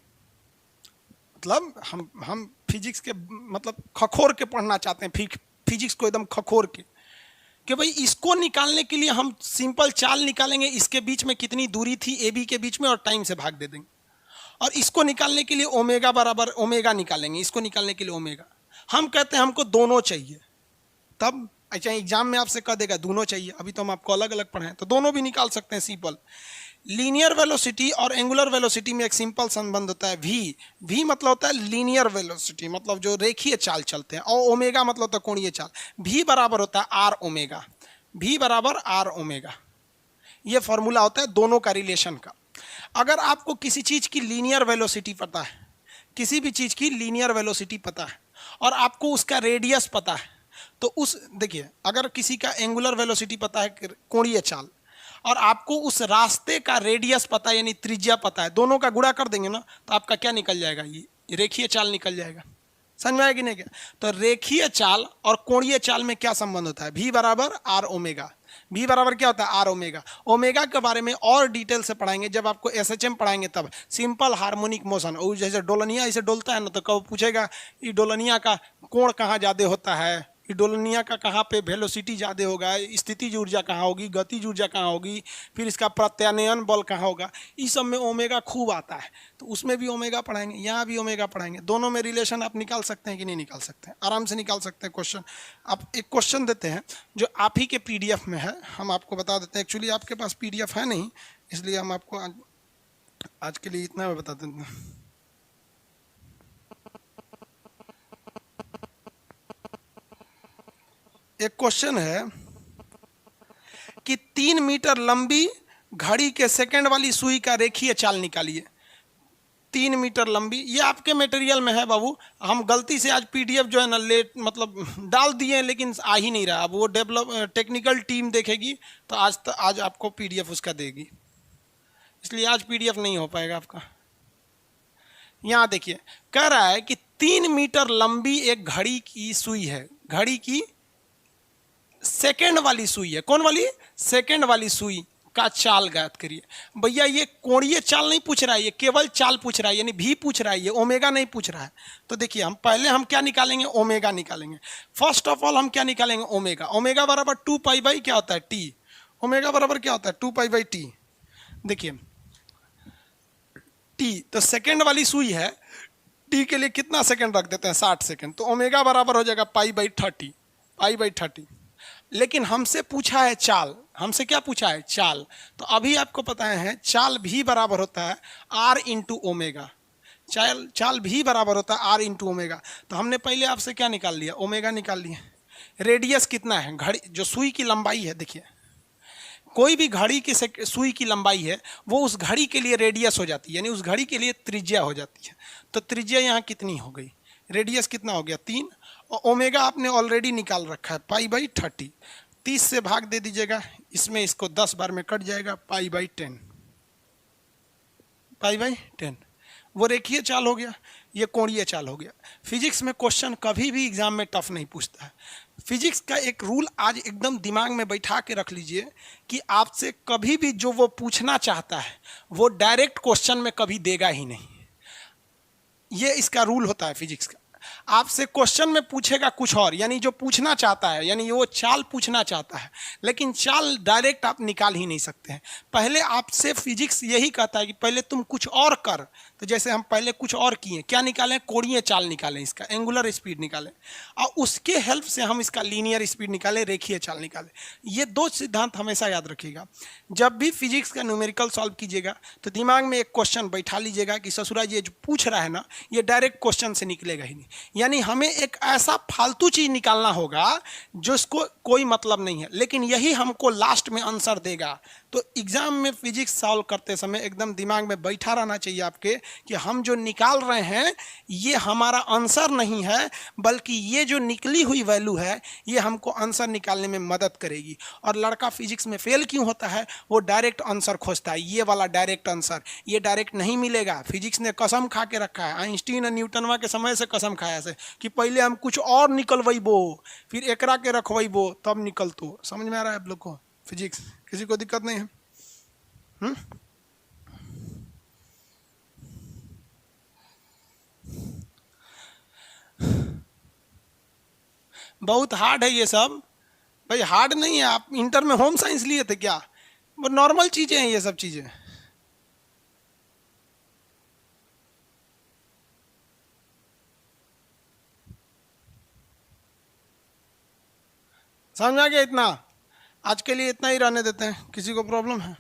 मतलब हम फिजिक्स के मतलब खखोर के पढ़ना चाहते हैं, फिजिक्स को एकदम खखोर के, कि भाई इसको निकालने के लिए हम सिंपल चाल निकालेंगे, इसके बीच में कितनी दूरी थी ए बी के बीच में, और टाइम से भाग दे देंगे। और इसको निकालने के लिए ओमेगा बराबर ओमेगा निकालेंगे, इसको निकालने के लिए ओमेगा। हम कहते हैं हमको दोनों चाहिए, तब अच्छा एग्जाम में आपसे कह देगा दोनों चाहिए, अभी तो हम आपको अलग अलग पढ़ाएं तो दोनों भी निकाल सकते हैं सिंपल। लीनियर वेलोसिटी और एंगुलर वेलोसिटी में एक सिंपल संबंध होता है वी। वी मतलब होता है लीनियर वेलोसिटी, मतलब जो रेखीय चाल चलते हैं, और ओमेगा मतलब होता है कोणीय चाल। वी बराबर होता है आर ओमेगा, वी बराबर आर ओमेगा। ये फॉर्मूला होता है दोनों का रिलेशन का। अगर आपको किसी चीज की लीनियर वेलोसिटी पता है, किसी भी चीज की लीनियर वेलोसिटी पता है और आपको उसका रेडियस पता है, तो उस देखिए अगर किसी का एंगुलर वेलोसिटी पता है कोणीय चाल, और आपको उस रास्ते का रेडियस पता है यानी त्रिज्या पता है, दोनों का गुणा कर देंगे ना तो आपका क्या निकल जाएगा, ये रेखीय चाल निकल जाएगा। समझ में आएगी नहीं क्या? तो रेखीय चाल और कोणीय चाल में क्या संबंध होता है, भी बराबर आर ओमेगा। भी बराबर क्या होता है, आर ओमेगा। ओमेगा के बारे में और डिटेल से पढ़ाएंगे जब आपको एसएचएम पढ़ाएंगे तब। सिंपल हार्मोनिक मोशन, और जैसे डोलनिया ऐसे डोलता है ना तो कब पूछेगा ये डोलनिया का कोण कहाँ ज़्यादा होता है, ये डोलनिया का कहाँ पे वेलोसिटी ज़्यादा होगा, स्थितिज ऊर्जा कहाँ होगी, गतिज ऊर्जा कहाँ होगी, फिर इसका प्रत्यानयन बल कहाँ होगा, इस सब में ओमेगा खूब आता है, तो उसमें भी ओमेगा पढ़ाएंगे, यहाँ भी ओमेगा पढ़ाएंगे। दोनों में रिलेशन आप निकाल सकते हैं कि नहीं निकाल सकते हैं, आराम से निकाल सकते हैं। क्वेश्चन आप एक क्वेश्चन देते हैं जो आप ही के पीडीएफ में है, हम आपको बता देते हैं। एक्चुअली आपके पास पीडीएफ है नहीं, इसलिए हम आपको आज के लिए इतना बता देते हैं। एक क्वेश्चन है कि 3 मीटर लंबी घड़ी के सेकंड वाली सुई का रेखीय चाल निकालिए। 3 मीटर लंबी, ये आपके मटेरियल में है बाबू, हम गलती से आज पीडीएफ जो है ना लेट मतलब डाल दिए हैं लेकिन आ ही नहीं रहा। अब वो डेवलप टेक्निकल टीम देखेगी तो आज आपको पीडीएफ उसका देगी, इसलिए आज पीडीएफ नहीं हो पाएगा आपका। यहाँ देखिए कह रहा है कि 3 मीटर लंबी एक घड़ी की सुई है, घड़ी की सेकंड वाली सुई है। कौन वाली? सेकंड वाली सुई का चाल ज्ञात करिए। भैया ये कोणीय चाल नहीं पूछ रहा है, ये केवल चाल पूछ रहा है, यानी भी पूछ रहा है, ये ओमेगा नहीं पूछ रहा है। तो देखिए हम पहले हम क्या निकालेंगे, ओमेगा निकालेंगे। फर्स्ट ऑफ ऑल हम क्या निकालेंगे, ओमेगा। ओमेगा बराबर 2 पाई बाई क्या होता है, टी। ओमेगा बराबर क्या होता है, 2 पाई बाई टी। देखिए टी तो सेकंड वाली सुई है, टी के लिए कितना सेकंड रख देते हैं, 60 सेकंड, तो ओमेगा बराबर हो जाएगा पाई बाई 30, पाई बाई 30। लेकिन हमसे पूछा है चाल, हमसे क्या पूछा है, चाल। तो अभी आपको पता है चाल भी बराबर होता है आर इंटू ओमेगा। चाल भी बराबर होता है आर इंटू ओमेगा। तो हमने पहले आपसे क्या निकाल लिया, ओमेगा निकाल लिया। रेडियस कितना है, घड़ी जो सुई की लंबाई है, देखिए कोई भी घड़ी की सुई की लंबाई है वो उस घड़ी के लिए रेडियस हो जाती है, यानी उस घड़ी के लिए त्रिज्या हो जाती है। तो त्रिज्या यहाँ कितनी हो गई, रेडियस कितना हो गया, 3, और ओमेगा आपने ऑलरेडी निकाल रखा है पाई बाई 30। 30 से भाग दे दीजिएगा, इसमें इसको 10 बार में कट जाएगा, पाई बाई 10, पाई बाई 10। वो रेखीय चाल हो गया, ये कोणीय चाल हो गया। फिजिक्स में क्वेश्चन कभी भी एग्जाम में टफ नहीं पूछता है। फिजिक्स का एक रूल आज एकदम दिमाग में बैठा के रख लीजिए कि आपसे कभी भी जो वो पूछना चाहता है वो डायरेक्ट क्वेश्चन में कभी देगा ही नहीं। ये इसका रूल होता है फिजिक्स का। आपसे क्वेश्चन में पूछेगा कुछ और, यानी जो पूछना चाहता है, यानी वो चाल पूछना चाहता है, लेकिन चाल डायरेक्ट आप निकाल ही नहीं सकते हैं। पहले आपसे फिजिक्स यही कहता है कि पहले तुम कुछ और कर। तो जैसे हम पहले कुछ और किए, क्या निकालें, कोणीय चाल निकालें, इसका एंगुलर स्पीड निकालें, और उसके हेल्प से हम इसका लीनियर स्पीड निकालें, रेखीय चाल निकालें। ये दो सिद्धांत हमेशा याद रखिएगा। जब भी फिजिक्स का न्यूमेरिकल सॉल्व कीजिएगा तो दिमाग में एक क्वेश्चन बैठा लीजिएगा कि ससुरा ये जो पूछ रहा है ना, ये डायरेक्ट क्वेश्चन से निकलेगा ही नहीं। यानी हमें एक ऐसा फालतू चीज निकालना होगा जिसको कोई मतलब नहीं है, लेकिन यही हमको लास्ट में आंसर देगा। तो एग्जाम में फिजिक्स सॉल्व करते समय एकदम दिमाग में बैठा रहना चाहिए आपके कि हम जो निकाल रहे हैं ये हमारा आंसर नहीं है, बल्कि ये जो निकली हुई वैल्यू है ये हमको आंसर निकालने में मदद करेगी। और लड़का फिजिक्स में फेल क्यों होता है, वो डायरेक्ट आंसर खोजता है, ये वाला डायरेक्ट आंसर, ये डायरेक्ट नहीं मिलेगा। फिजिक्स ने कसम खा के रखा है, आइंस्टीन और न्यूटनवा के समय से कसम खाया से कि पहले हम कुछ और निकलवेबो, फिर एकरा के रखवेबो, तब निकलतो। समझ में आ रहा है आप लोग को फिजिक्स? किसी को दिक्कत नहीं है? बहुत हार्ड है ये सब भाई, हार्ड नहीं है। आप इंटर में होम साइंस लिए थे क्या? वो नॉर्मल चीजें हैं ये सब चीजें। समझ में आ गया इतना? आज के लिए इतना ही रहने देते हैं, किसी को प्रॉब्लम है?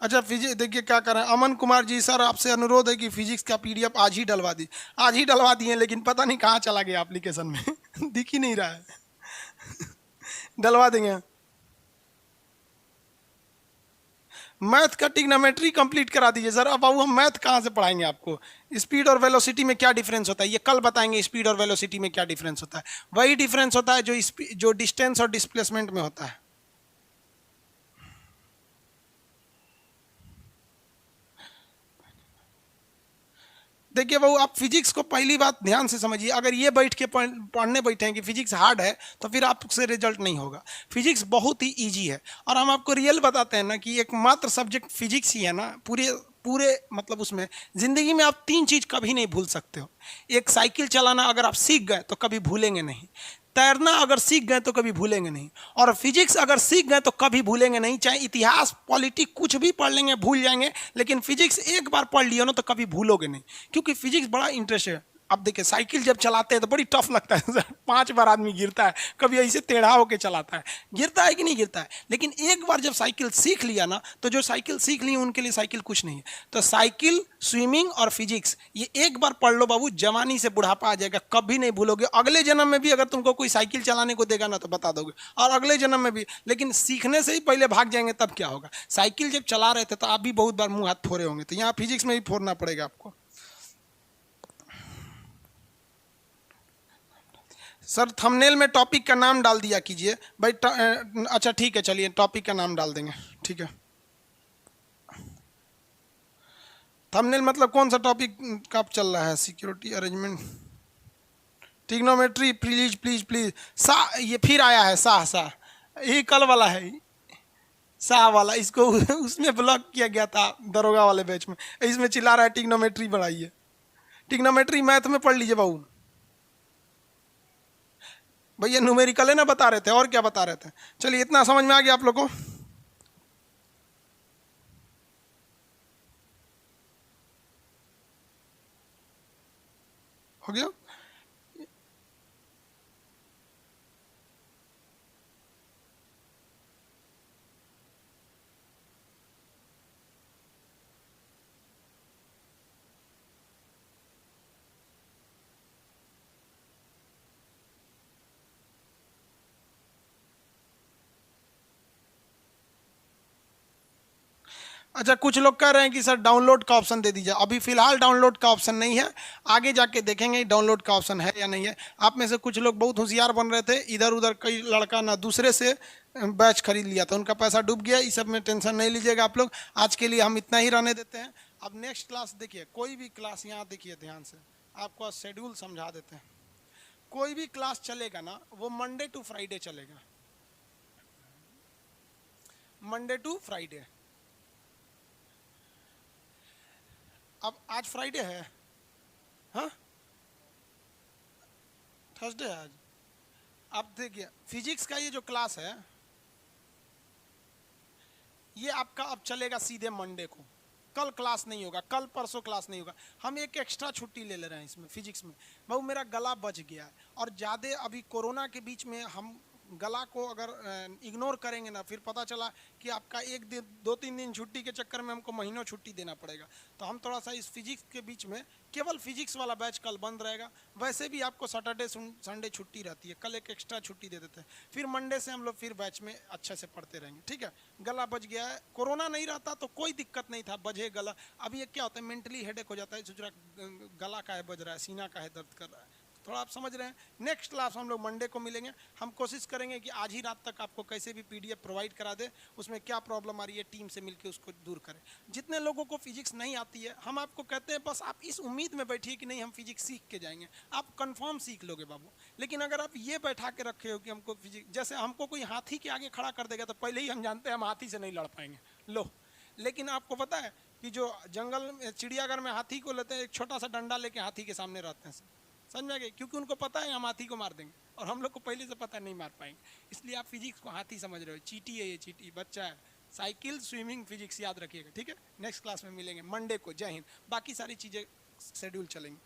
अच्छा फिजिक्स देखिए क्या कर रहे हैं अमन कुमार जी, सर आपसे अनुरोध है कि फिजिक्स का पीडीएफ आज ही डलवा दी। आज ही डलवा दिए, लेकिन पता नहीं कहाँ चला गया एप्लीकेशन में दिख ही नहीं रहा है। डलवा देंगे। मैथ का ट्रिग्नोमेट्री कंप्लीट करा दीजिए सर। अब बाबू हम मैथ कहाँ से पढ़ाएंगे आपको? स्पीड और वेलोसिटी में क्या डिफरेंस होता है ये कल बताएंगे। स्पीड और वेलोसिटी में क्या डिफरेंस होता है? वही डिफरेंस होता है जो डिस्टेंस और डिस्प्लेसमेंट में होता है। देखिए बहू, आप फिजिक्स को पहली बात ध्यान से समझिए। अगर ये बैठ के पढ़ने बैठे हैं कि फिजिक्स हार्ड है, तो फिर आपसे रिजल्ट नहीं होगा। फिजिक्स बहुत ही इजी है, और हम आपको रियल बताते हैं ना कि एकमात्र सब्जेक्ट फिजिक्स ही है ना पूरे पूरे मतलब उसमें जिंदगी में आप तीन चीज कभी नहीं भूल सकते हो। एक, साइकिल चलाना अगर आप सीख गए तो कभी भूलेंगे नहीं। तैरना अगर सीख गए तो कभी भूलेंगे नहीं। और फिजिक्स अगर सीख गए तो कभी भूलेंगे नहीं। चाहे इतिहास पॉलिटिक्स कुछ भी पढ़ लेंगे भूल जाएंगे, लेकिन फिजिक्स एक बार पढ़ लियो ना तो कभी भूलोगे नहीं, क्योंकि फिजिक्स बड़ा इंटरेस्ट है। अब देखिए साइकिल जब चलाते हैं तो बड़ी टफ लगता है सर। 5 बार आदमी गिरता है, कभी ऐसे टेढ़ा होके चलाता है, गिरता है कि नहीं गिरता है। लेकिन एक बार जब साइकिल सीख लिया ना, तो जो साइकिल सीख ली उनके लिए साइकिल कुछ नहीं है। तो साइकिल, स्विमिंग और फिजिक्स ये एक बार पढ़ लो बाबू, जवानी से बुढ़ापा आ जाएगा, कभी नहीं भूलोगे। अगले जन्म में भी अगर तुमको कोई साइकिल चलाने को देगा ना तो बता दोगे, और अगले जन्म में भी। लेकिन सीखने से ही पहले भाग जाएंगे तब क्या होगा? साइकिल जब चला रहे थे तो आप भी बहुत बार मुंह हाथ फोड़े होंगे, तो यहाँ फिजिक्स में भी फोड़ना पड़ेगा आपको। सर थंबनेल में टॉपिक का नाम डाल दिया कीजिए भाई। अच्छा ठीक है, चलिए टॉपिक का नाम डाल देंगे, ठीक है। थंबनेल मतलब कौन सा टॉपिक का चल रहा है? Security arrangement, trigonometry, please please please. सा, ये फिर आया है सा सा, ये कल वाला है सा वाला। इसको उसमें ब्लॉक किया गया था दरोगा वाले बैच में। इसमें चिल्ला रहा है ट्रिग्नोमेट्री बढ़ाइए। ट्रिग्नोमेट्री मैथ में पढ़ लीजिए बाबू। भैया न्यूमेरिकल है ना बता रहे थे, और क्या बता रहे थे? चलिए इतना समझ में आ गया आप लोग को? हो गया? अच्छा कुछ लोग कह रहे हैं कि सर डाउनलोड का ऑप्शन दे दीजिए। अभी फिलहाल डाउनलोड का ऑप्शन नहीं है, आगे जाके देखेंगे डाउनलोड का ऑप्शन है या नहीं है। आप में से कुछ लोग बहुत होशियार बन रहे थे, इधर उधर कई लड़का ना दूसरे से बैच खरीद लिया था, उनका पैसा डूब गया। इस सब में टेंशन नहीं लीजिएगा आप लोग। आज के लिए हम इतना ही रहने देते हैं। अब नेक्स्ट क्लास देखिए, कोई भी क्लास, यहाँ देखिए ध्यान से, आपको शेड्यूल समझा देते हैं। कोई भी क्लास चलेगा ना वो मंडे टू फ्राइडे चलेगा, मंडे टू फ्राइडे। अब आज फ्राइडे है, हाँ थर्सडे है आज। अब देखिए फिजिक्स का ये जो क्लास है ये आपका अब चलेगा सीधे मंडे को। कल क्लास नहीं होगा, कल परसों क्लास नहीं होगा। हम एक एक्स्ट्रा छुट्टी ले रहे हैं इसमें फिजिक्स में। भाई मेरा गला बच गया है, और ज़्यादा अभी कोरोना के बीच में हम गला को अगर इग्नोर करेंगे ना, फिर पता चला कि आपका एक दिन 2-3 दिन छुट्टी के चक्कर में हमको महीनों छुट्टी देना पड़ेगा। तो हम थोड़ा सा इस फिजिक्स के बीच में, केवल फिजिक्स वाला बैच कल बंद रहेगा। वैसे भी आपको सैटरडे संडे छुट्टी रहती है, कल एक एक्स्ट्रा छुट्टी दे देते हैं। फिर मंडे से हम लोग फिर बैच में अच्छे से पढ़ते रहेंगे, ठीक है। गला बच गया है, कोरोना नहीं रहता तो कोई दिक्कत नहीं था, बजे गला। अभी ये क्या होता है, मेंटली हेडेक हो जाता है, सोच रहा गला का है बज रहा है, सीना का है दर्द कर रहा है। थोड़ा आप समझ रहे हैं। नेक्स्ट क्लास हम लोग मंडे को मिलेंगे। हम कोशिश करेंगे कि आज ही रात तक आपको कैसे भी पीडीएफ प्रोवाइड करा दे, उसमें क्या प्रॉब्लम आ रही है टीम से मिलकर उसको दूर करें। जितने लोगों को फिजिक्स नहीं आती है, हम आपको कहते हैं बस आप इस उम्मीद में बैठिए कि नहीं हम फिजिक्स सीख के जाएंगे, आप कंफर्म सीख लोगे बाबू। लेकिन अगर आप ये बैठा के रखे हो कि हमको फिजिक्स, जैसे हमको कोई हाथी के आगे खड़ा कर देगा तो पहले ही हम जानते हैं हम हाथी से नहीं लड़ पाएंगे, लो। लेकिन आपको पता है कि जो जंगल में चिड़ियाघर में हाथी को लेते हैं, एक छोटा सा डंडा लेके हाथी के सामने रहते हैं, समझ में गए? क्योंकि उनको पता है हम हाथी को मार देंगे, और हम लोग को पहले से पता नहीं मार पाएंगे। इसलिए आप फिजिक्स को हाथी समझ रहे हो, चीटी है, ये चीटी बच्चा है, साइकिल, स्विमिंग, फिजिक्स याद रखिएगा, ठीक है। नेक्स्ट क्लास में मिलेंगे मंडे को। जय हिंद। बाकी सारी चीज़ें शेड्यूल चलेंगे।